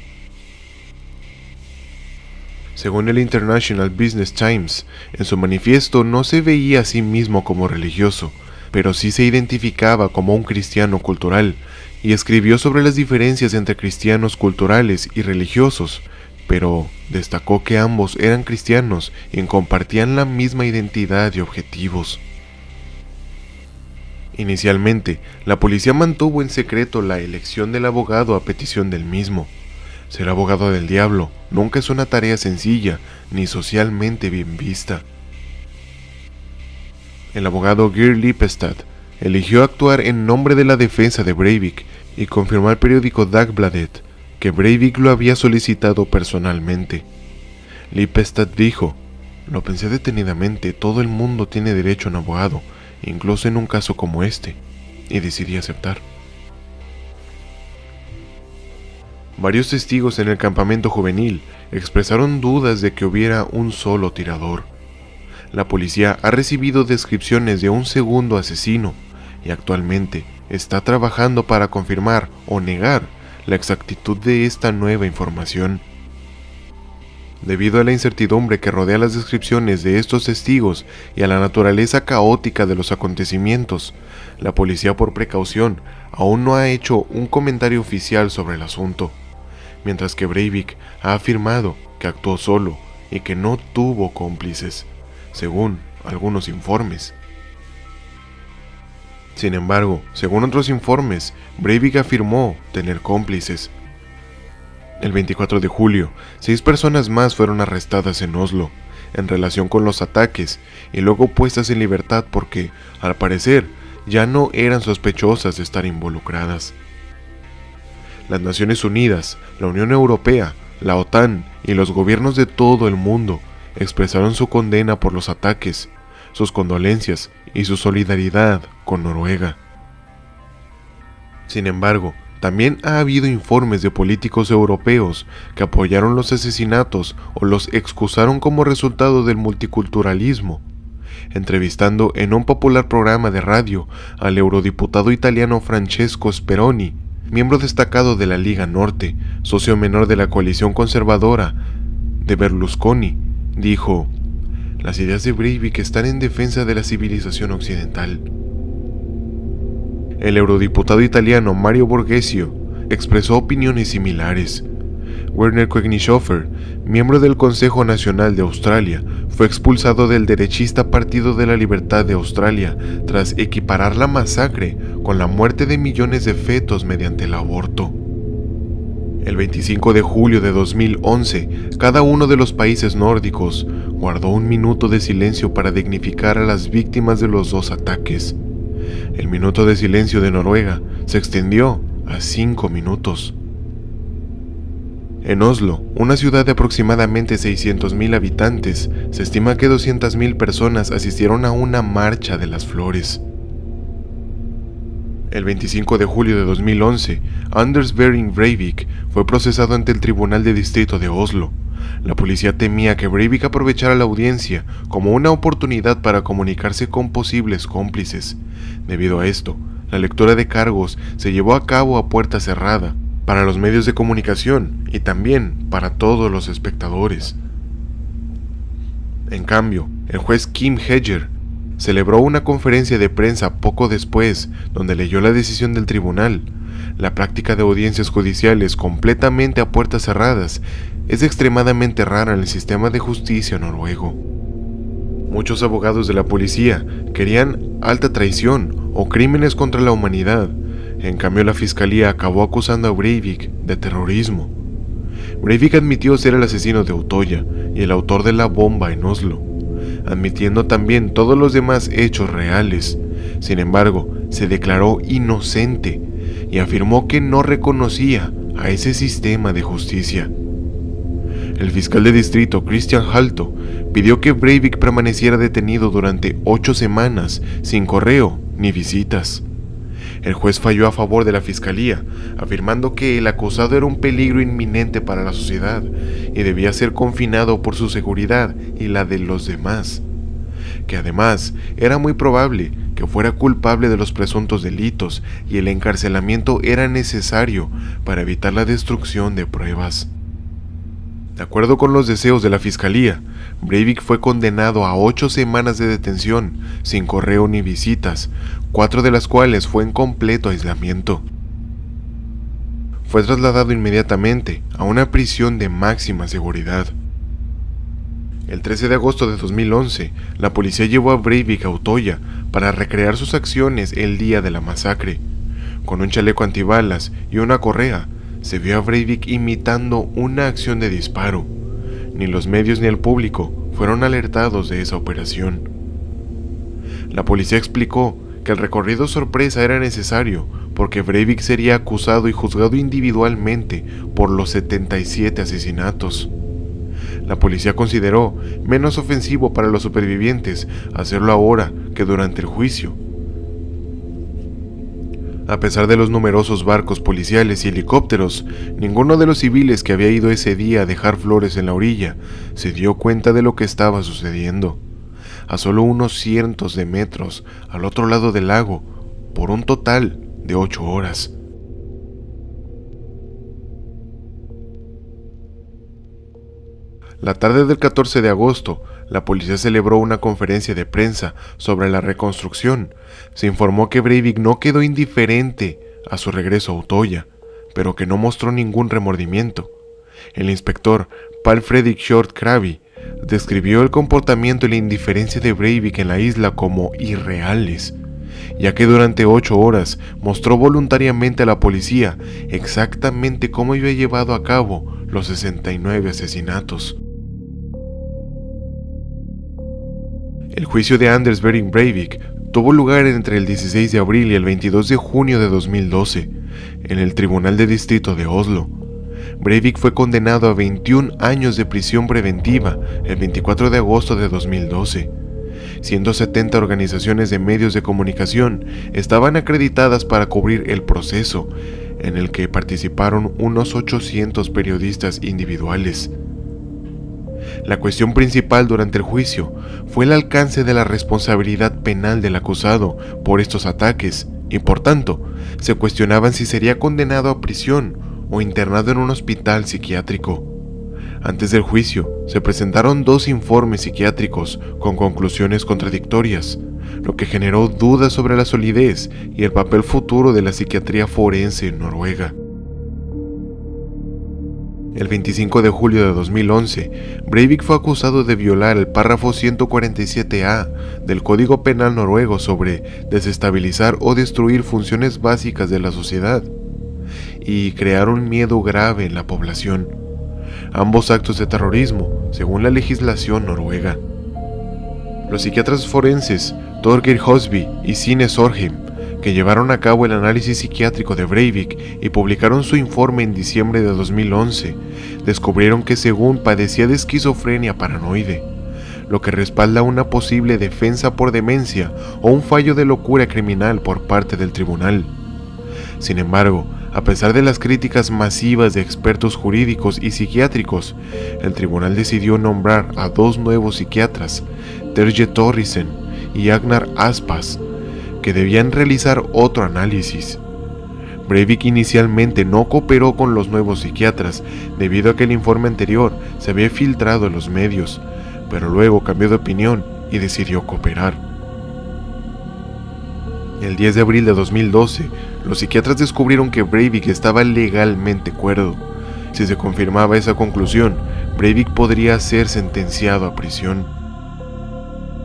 Speaker 1: Según el International Business Times, en su manifiesto no se veía a sí mismo como religioso, pero sí se identificaba como un cristiano cultural, y escribió sobre las diferencias entre cristianos culturales y religiosos, pero destacó que ambos eran cristianos y compartían la misma identidad y objetivos. Inicialmente, la policía mantuvo en secreto la elección del abogado a petición del mismo. Ser abogado del diablo nunca es una tarea sencilla ni socialmente bien vista. El abogado Geir Lippestad eligió actuar en nombre de la defensa de Breivik y confirmó al periódico Dagbladet que Breivik lo había solicitado personalmente. Lippestad dijo: "Lo pensé detenidamente, todo el mundo tiene derecho a un abogado, incluso en un caso como este, y decidí aceptar". Varios testigos en el campamento juvenil expresaron dudas de que hubiera un solo tirador. La policía ha recibido descripciones de un segundo asesino, y actualmente está trabajando para confirmar o negar la exactitud de esta nueva información. Debido a la incertidumbre que rodea las descripciones de estos testigos y a la naturaleza caótica de los acontecimientos, la policía, por precaución, aún no ha hecho un comentario oficial sobre el asunto, mientras que Breivik ha afirmado que actuó solo y que no tuvo cómplices, según algunos informes. Sin embargo, según otros informes, Breivik afirmó tener cómplices. El 24 de julio, 6 personas más fueron arrestadas en Oslo, en relación con los ataques, y luego puestas en libertad porque, al parecer, ya no eran sospechosas de estar involucradas. Las Naciones Unidas, la Unión Europea, la OTAN y los gobiernos de todo el mundo expresaron su condena por los ataques, sus condolencias y su solidaridad con Noruega. Sin embargo, también ha habido informes de políticos europeos que apoyaron los asesinatos o los excusaron como resultado del multiculturalismo. Entrevistando en un popular programa de radio al eurodiputado italiano Francesco Speroni, miembro destacado de la Liga Norte, socio menor de la coalición conservadora de Berlusconi, dijo: "Las ideas de Breivik están en defensa de la civilización occidental". El eurodiputado italiano Mario Borghesio expresó opiniones similares. Werner Koenig-Schoffer, miembro del Consejo Nacional de Australia, fue expulsado del derechista Partido de la Libertad de Australia tras equiparar la masacre con la muerte de millones de fetos mediante el aborto. El 25 de julio de 2011, cada uno de los países nórdicos guardó un minuto de silencio para dignificar a las víctimas de los 2 ataques. El minuto de silencio de Noruega se extendió a 5 minutos. En Oslo, una ciudad de aproximadamente 600.000 habitantes, se estima que 200.000 personas asistieron a una marcha de las flores. El 25 de julio de 2011, Anders Behring Breivik fue procesado ante el Tribunal de Distrito de Oslo. La policía temía que Breivik aprovechara la audiencia como una oportunidad para comunicarse con posibles cómplices. Debido a esto, la lectura de cargos se llevó a cabo a puerta cerrada, para los medios de comunicación y también para todos los espectadores. En cambio, el juez Kim Hedger celebró una conferencia de prensa poco después, donde leyó la decisión del tribunal. La práctica de audiencias judiciales completamente a puertas cerradas es extremadamente rara en el sistema de justicia noruego. Muchos abogados de la policía querían alta traición o crímenes contra la humanidad. En cambio, la fiscalía acabó acusando a Breivik de terrorismo. Breivik admitió ser el asesino de Utoya y el autor de la bomba en Oslo, admitiendo también todos los demás hechos reales. Sin embargo, se declaró inocente y afirmó que no reconocía a ese sistema de justicia. El fiscal de distrito Christian Halto pidió que Breivik permaneciera detenido durante 8 semanas sin correo ni visitas. El juez falló a favor de la fiscalía, afirmando que el acusado era un peligro inminente para la sociedad y debía ser confinado por su seguridad y la de los demás, que además era muy probable que fuera culpable de los presuntos delitos y el encarcelamiento era necesario para evitar la destrucción de pruebas. De acuerdo con los deseos de la fiscalía, Breivik fue condenado a 8 semanas de detención, sin correo ni visitas, 4 de las cuales fue en completo aislamiento. Fue trasladado inmediatamente a una prisión de máxima seguridad. El 13 de agosto de 2011, la policía llevó a Breivik a Utoya para recrear sus acciones el día de la masacre. Con un chaleco antibalas y una correa, se vio a Breivik imitando una acción de disparo. Ni los medios ni el público fueron alertados de esa operación. La policía explicó que el recorrido sorpresa era necesario porque Breivik sería acusado y juzgado individualmente por los 77 asesinatos. La policía consideró menos ofensivo para los supervivientes hacerlo ahora que durante el juicio. A pesar de los numerosos barcos policiales y helicópteros, ninguno de los civiles que había ido ese día a dejar flores en la orilla se dio cuenta de lo que estaba sucediendo. A solo unos cientos de metros al otro lado del lago por un total de 8 horas. La tarde del 14 de agosto, la policía celebró una conferencia de prensa sobre la reconstrucción. Se informó que Breivik no quedó indiferente a su regreso a Utoya, pero que no mostró ningún remordimiento. El inspector Paul Fredrik Short Krabi describió el comportamiento y la indiferencia de Breivik en la isla como irreales, ya que durante 8 horas mostró voluntariamente a la policía exactamente cómo había llevado a cabo los 69 asesinatos. El juicio de Anders Behring Breivik tuvo lugar entre el 16 de abril y el 22 de junio de 2012, en el Tribunal de Distrito de Oslo. Breivik fue condenado a 21 años de prisión preventiva el 24 de agosto de 2012. 170 organizaciones de medios de comunicación estaban acreditadas para cubrir el proceso, en el que participaron unos 800 periodistas individuales. La cuestión principal durante el juicio fue el alcance de la responsabilidad penal del acusado por estos ataques y, por tanto, se cuestionaban si sería condenado a prisión o internado en un hospital psiquiátrico. Antes del juicio, se presentaron 2 informes psiquiátricos con conclusiones contradictorias, lo que generó dudas sobre la solidez y el papel futuro de la psiquiatría forense en Noruega. El 25 de julio de 2011, Breivik fue acusado de violar el párrafo 147A del Código Penal noruego sobre desestabilizar o destruir funciones básicas de la sociedad y crear un miedo grave en la población. Ambos actos de terrorismo, según la legislación noruega. Los psiquiatras forenses Torgeir Hosby y Sine Sorheim, que llevaron a cabo el análisis psiquiátrico de Breivik y publicaron su informe en diciembre de 2011, descubrieron que según padecía de esquizofrenia paranoide, lo que respalda una posible defensa por demencia o un fallo de locura criminal por parte del tribunal. Sin embargo, a pesar de las críticas masivas de expertos jurídicos y psiquiátricos, el tribunal decidió nombrar a 2 nuevos psiquiatras, Terje Torrisen y Agnar Aspas, que debían realizar otro análisis. Breivik inicialmente no cooperó con los nuevos psiquiatras debido a que el informe anterior se había filtrado en los medios, pero luego cambió de opinión y decidió cooperar. El 10 de abril de 2012, los psiquiatras descubrieron que Breivik estaba legalmente cuerdo. Si se confirmaba esa conclusión, Breivik podría ser sentenciado a prisión.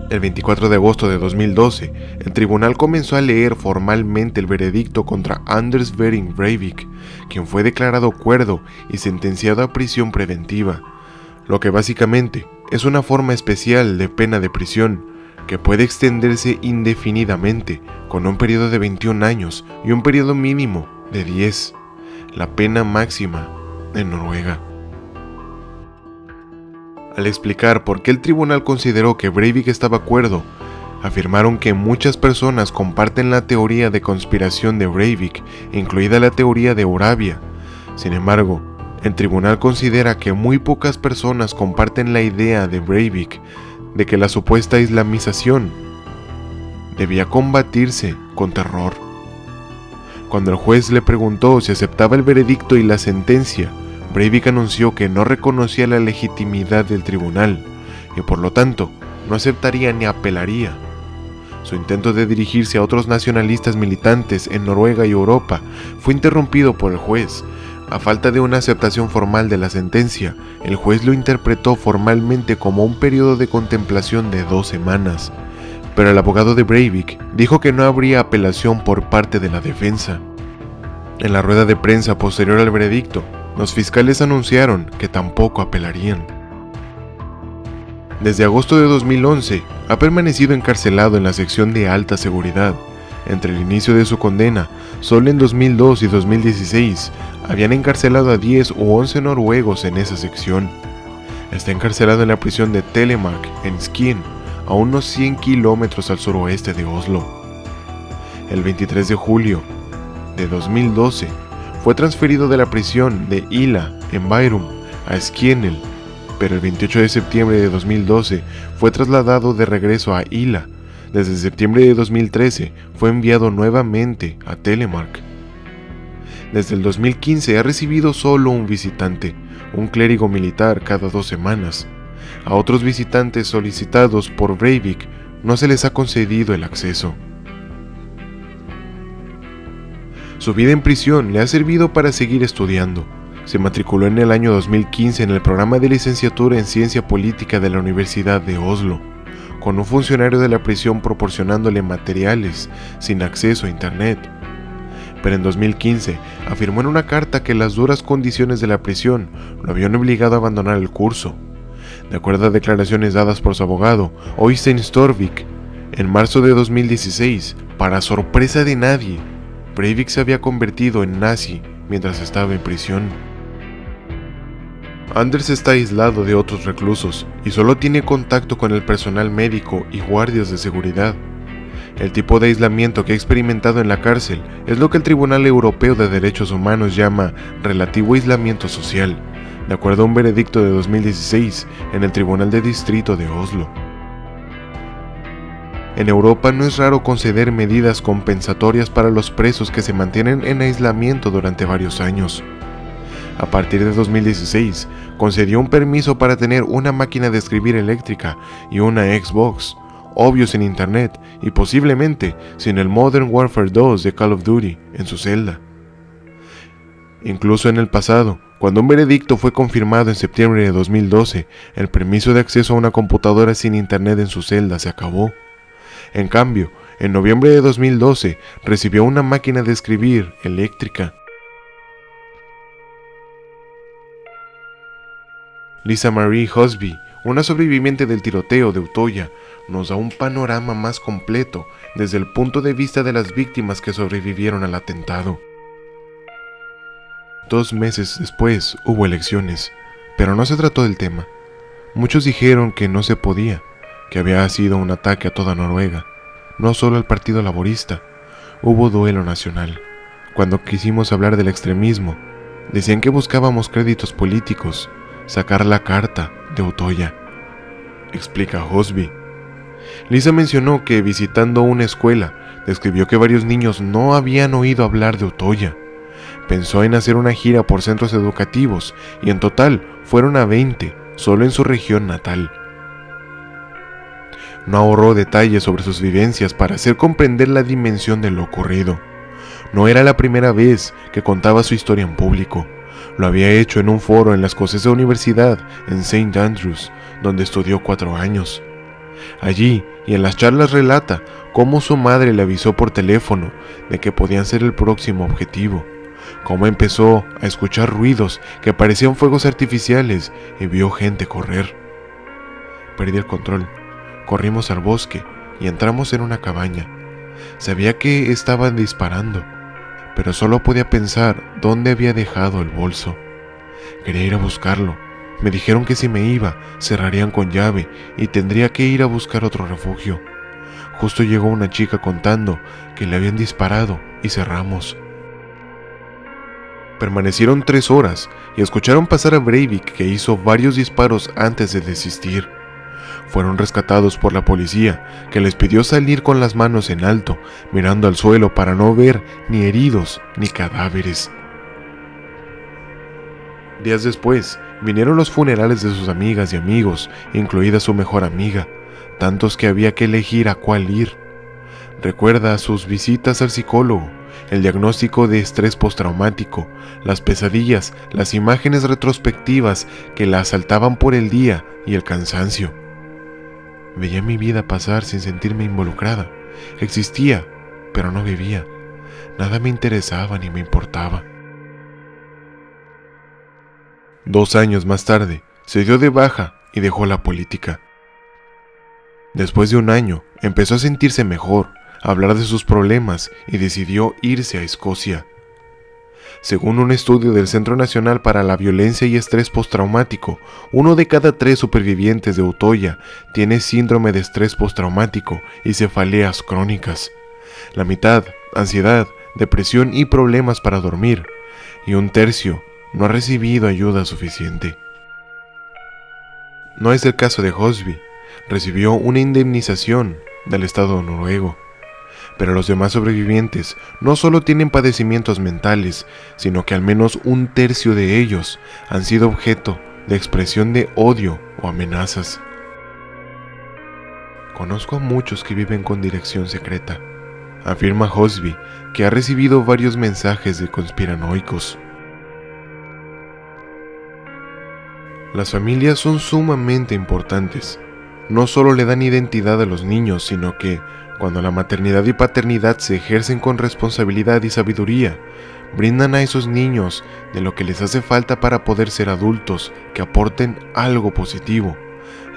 Speaker 1: El 24 de agosto de 2012, el tribunal comenzó a leer formalmente el veredicto contra Anders Behring Breivik, quien fue declarado cuerdo y sentenciado a prisión preventiva, lo que básicamente es una forma especial de pena de prisión que puede extenderse indefinidamente con un periodo de 21 años y un periodo mínimo de 10, la pena máxima en Noruega. Al explicar por qué el tribunal consideró que Breivik estaba cuerdo, afirmaron que muchas personas comparten la teoría de conspiración de Breivik, incluida la teoría de Oravia. Sin embargo, el tribunal considera que muy pocas personas comparten la idea de Breivik de que la supuesta islamización debía combatirse con terror. Cuando el juez le preguntó si aceptaba el veredicto y la sentencia, Breivik anunció que no reconocía la legitimidad del tribunal y por lo tanto no aceptaría ni apelaría. Su intento de dirigirse a otros nacionalistas militantes en Noruega y Europa fue interrumpido por el juez. A falta de una aceptación formal de la sentencia, el juez lo interpretó formalmente como un periodo de contemplación de 2 semanas, pero el abogado de Breivik dijo que no habría apelación por parte de la defensa. En la rueda de prensa posterior al veredicto, los fiscales anunciaron que tampoco apelarían. Desde agosto de 2011, ha permanecido encarcelado en la sección de alta seguridad. Entre el inicio de su condena, solo en 2002 y 2016, habían encarcelado a 10 u 11 noruegos en esa sección. Está encarcelado en la prisión de Telemark, en Skien, a unos 100 kilómetros al suroeste de Oslo. El 23 de julio de 2012, fue transferido de la prisión de Ila, en Bærum, a Skienel, pero el 28 de septiembre de 2012 fue trasladado de regreso a Ila, Desde septiembre de 2013 fue enviado nuevamente a Telemark. Desde el 2015 ha recibido solo un visitante, un clérigo militar cada 2 semanas. A otros visitantes solicitados por Breivik no se les ha concedido el acceso. Su vida en prisión le ha servido para seguir estudiando. Se matriculó en el año 2015 en el programa de licenciatura en Ciencia Política de la Universidad de Oslo, con un funcionario de la prisión proporcionándole materiales sin acceso a internet. Pero en 2015 afirmó en una carta que las duras condiciones de la prisión lo habían obligado a abandonar el curso. De acuerdo a declaraciones dadas por su abogado, Øystein Storvik, en marzo de 2016, para sorpresa de nadie, Breivik se había convertido en nazi mientras estaba en prisión. Anders está aislado de otros reclusos y solo tiene contacto con el personal médico y guardias de seguridad. El tipo de aislamiento que ha experimentado en la cárcel es lo que el Tribunal Europeo de Derechos Humanos llama relativo aislamiento social, de acuerdo a un veredicto de 2016 en el Tribunal de Distrito de Oslo. En Europa no es raro conceder medidas compensatorias para los presos que se mantienen en aislamiento durante varios años. A partir de 2016, concedió un permiso para tener una máquina de escribir eléctrica y una Xbox, obvio sin internet y posiblemente sin el Modern Warfare 2 de Call of Duty en su celda. Incluso en el pasado, cuando un veredicto fue confirmado en septiembre de 2012, el permiso de acceso a una computadora sin internet en su celda se acabó. En cambio, en noviembre de 2012 recibió una máquina de escribir eléctrica. Lisa Marie Hosby, una sobreviviente del tiroteo de Utoya, nos da un panorama más completo desde el punto de vista de las víctimas que sobrevivieron al atentado. 2 meses después hubo elecciones, pero no se trató del tema. Muchos dijeron que no se podía, que había sido un ataque a toda Noruega, no solo al Partido Laborista. Hubo duelo nacional. Cuando quisimos hablar del extremismo, decían que buscábamos créditos políticos, sacar la carta de Utoya, explica Hosby. Lisa mencionó que visitando una escuela, describió que varios niños no habían oído hablar de Utoya. Pensó en hacer una gira por centros educativos y en total fueron a 20, solo en su región natal. No ahorró detalles sobre sus vivencias para hacer comprender la dimensión de lo ocurrido. No era la primera vez que contaba su historia en público. Lo había hecho en un foro en la escocesa universidad en St. Andrews, donde estudió 4 años. Allí y en las charlas relata cómo su madre le avisó por teléfono de que podían ser el próximo objetivo, cómo empezó a escuchar ruidos que parecían fuegos artificiales y vio gente correr. Perdí el control. Corrimos al bosque y entramos en una cabaña. Sabía que estaban disparando, pero solo podía pensar dónde había dejado el bolso. Quería ir a buscarlo. Me dijeron que si me iba, cerrarían con llave y tendría que ir a buscar otro refugio. Justo llegó una chica contando que le habían disparado y cerramos. Permanecieron 3 horas y escucharon pasar a Breivik, que hizo varios disparos antes de desistir. Fueron rescatados por la policía, que les pidió salir con las manos en alto, mirando al suelo para no ver ni heridos ni cadáveres. Días después, vinieron los funerales de sus amigas y amigos, incluida su mejor amiga, tantos que había que elegir a cuál ir. Recuerda sus visitas al psicólogo, el diagnóstico de estrés postraumático, las pesadillas, las imágenes retrospectivas que la asaltaban por el día y el cansancio. Veía mi vida pasar sin sentirme involucrada. Existía, pero no vivía. Nada me interesaba ni me importaba. 2 años más tarde, se dio de baja y dejó la política. Después de 1 año, empezó a sentirse mejor, a hablar de sus problemas y decidió irse a Escocia. Según un estudio del Centro Nacional para la Violencia y Estrés Postraumático, 1 de cada 3 supervivientes de Utoya tiene síndrome de estrés postraumático y cefaleas crónicas. La mitad, ansiedad, depresión y problemas para dormir, y 1/3 no ha recibido ayuda suficiente. No es el caso de Hosby. Recibió una indemnización, del estado noruego. Pero los demás sobrevivientes no solo tienen padecimientos mentales, sino que al menos un tercio de ellos han sido objeto de expresión de odio o amenazas. Conozco a muchos que viven con dirección secreta, afirma Hosby, que ha recibido varios mensajes de conspiranoicos. Las familias son sumamente importantes. No solo le dan identidad a los niños, sino que, cuando la maternidad y paternidad se ejercen con responsabilidad y sabiduría, brindan a esos niños de lo que les hace falta para poder ser adultos que aporten algo positivo,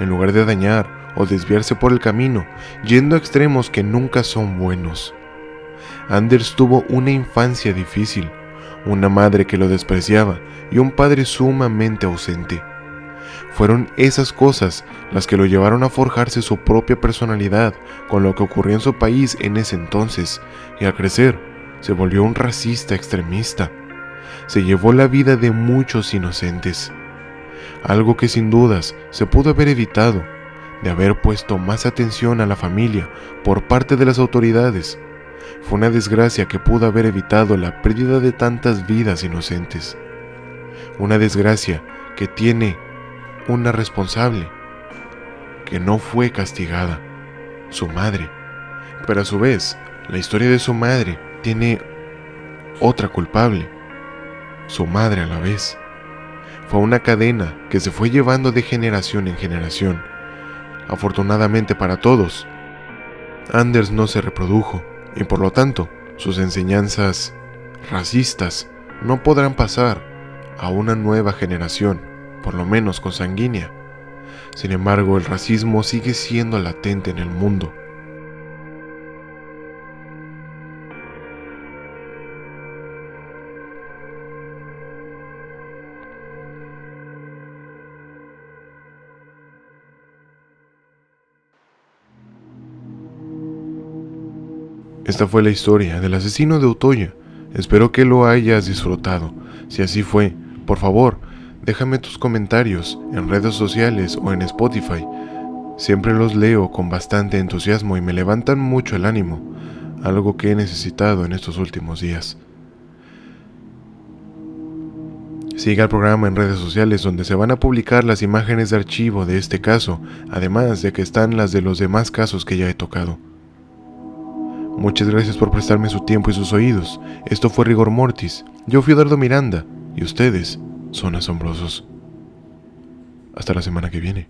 Speaker 1: en lugar de dañar o desviarse por el camino, yendo a extremos que nunca son buenos. Anders tuvo una infancia difícil, una madre que lo despreciaba y un padre sumamente ausente. Fueron esas cosas las que lo llevaron a forjarse su propia personalidad con lo que ocurrió en su país en ese entonces, y al crecer se volvió un racista extremista. Se llevó la vida de muchos inocentes. Algo que sin dudas se pudo haber evitado, de haber puesto más atención a la familia por parte de las autoridades. Fue una desgracia que pudo haber evitado la pérdida de tantas vidas inocentes. Una desgracia que tiene una responsable, que no fue castigada, su madre. Pero a su vez, la historia de su madre tiene otra culpable, su madre a la vez. Fue una cadena que se fue llevando de generación en generación. Afortunadamente para todos, Anders no se reprodujo y por lo tanto sus enseñanzas racistas no podrán pasar a una nueva generación, por lo menos consanguínea. Sin embargo, el racismo sigue siendo latente en el mundo. Esta fue la historia del asesino de Utoya. Espero que lo hayas disfrutado. Si así fue, por favor, déjame tus comentarios en redes sociales o en Spotify. Siempre los leo con bastante entusiasmo y me levantan mucho el ánimo, algo que he necesitado en estos últimos días. Siga el programa en redes sociales donde se van a publicar las imágenes de archivo de este caso, además de que están las de los demás casos que ya he tocado. Muchas gracias por prestarme su tiempo y sus oídos. Esto fue Rigor Mortis. Yo fui Eduardo Miranda y ustedes son asombrosos. Hasta la semana que viene.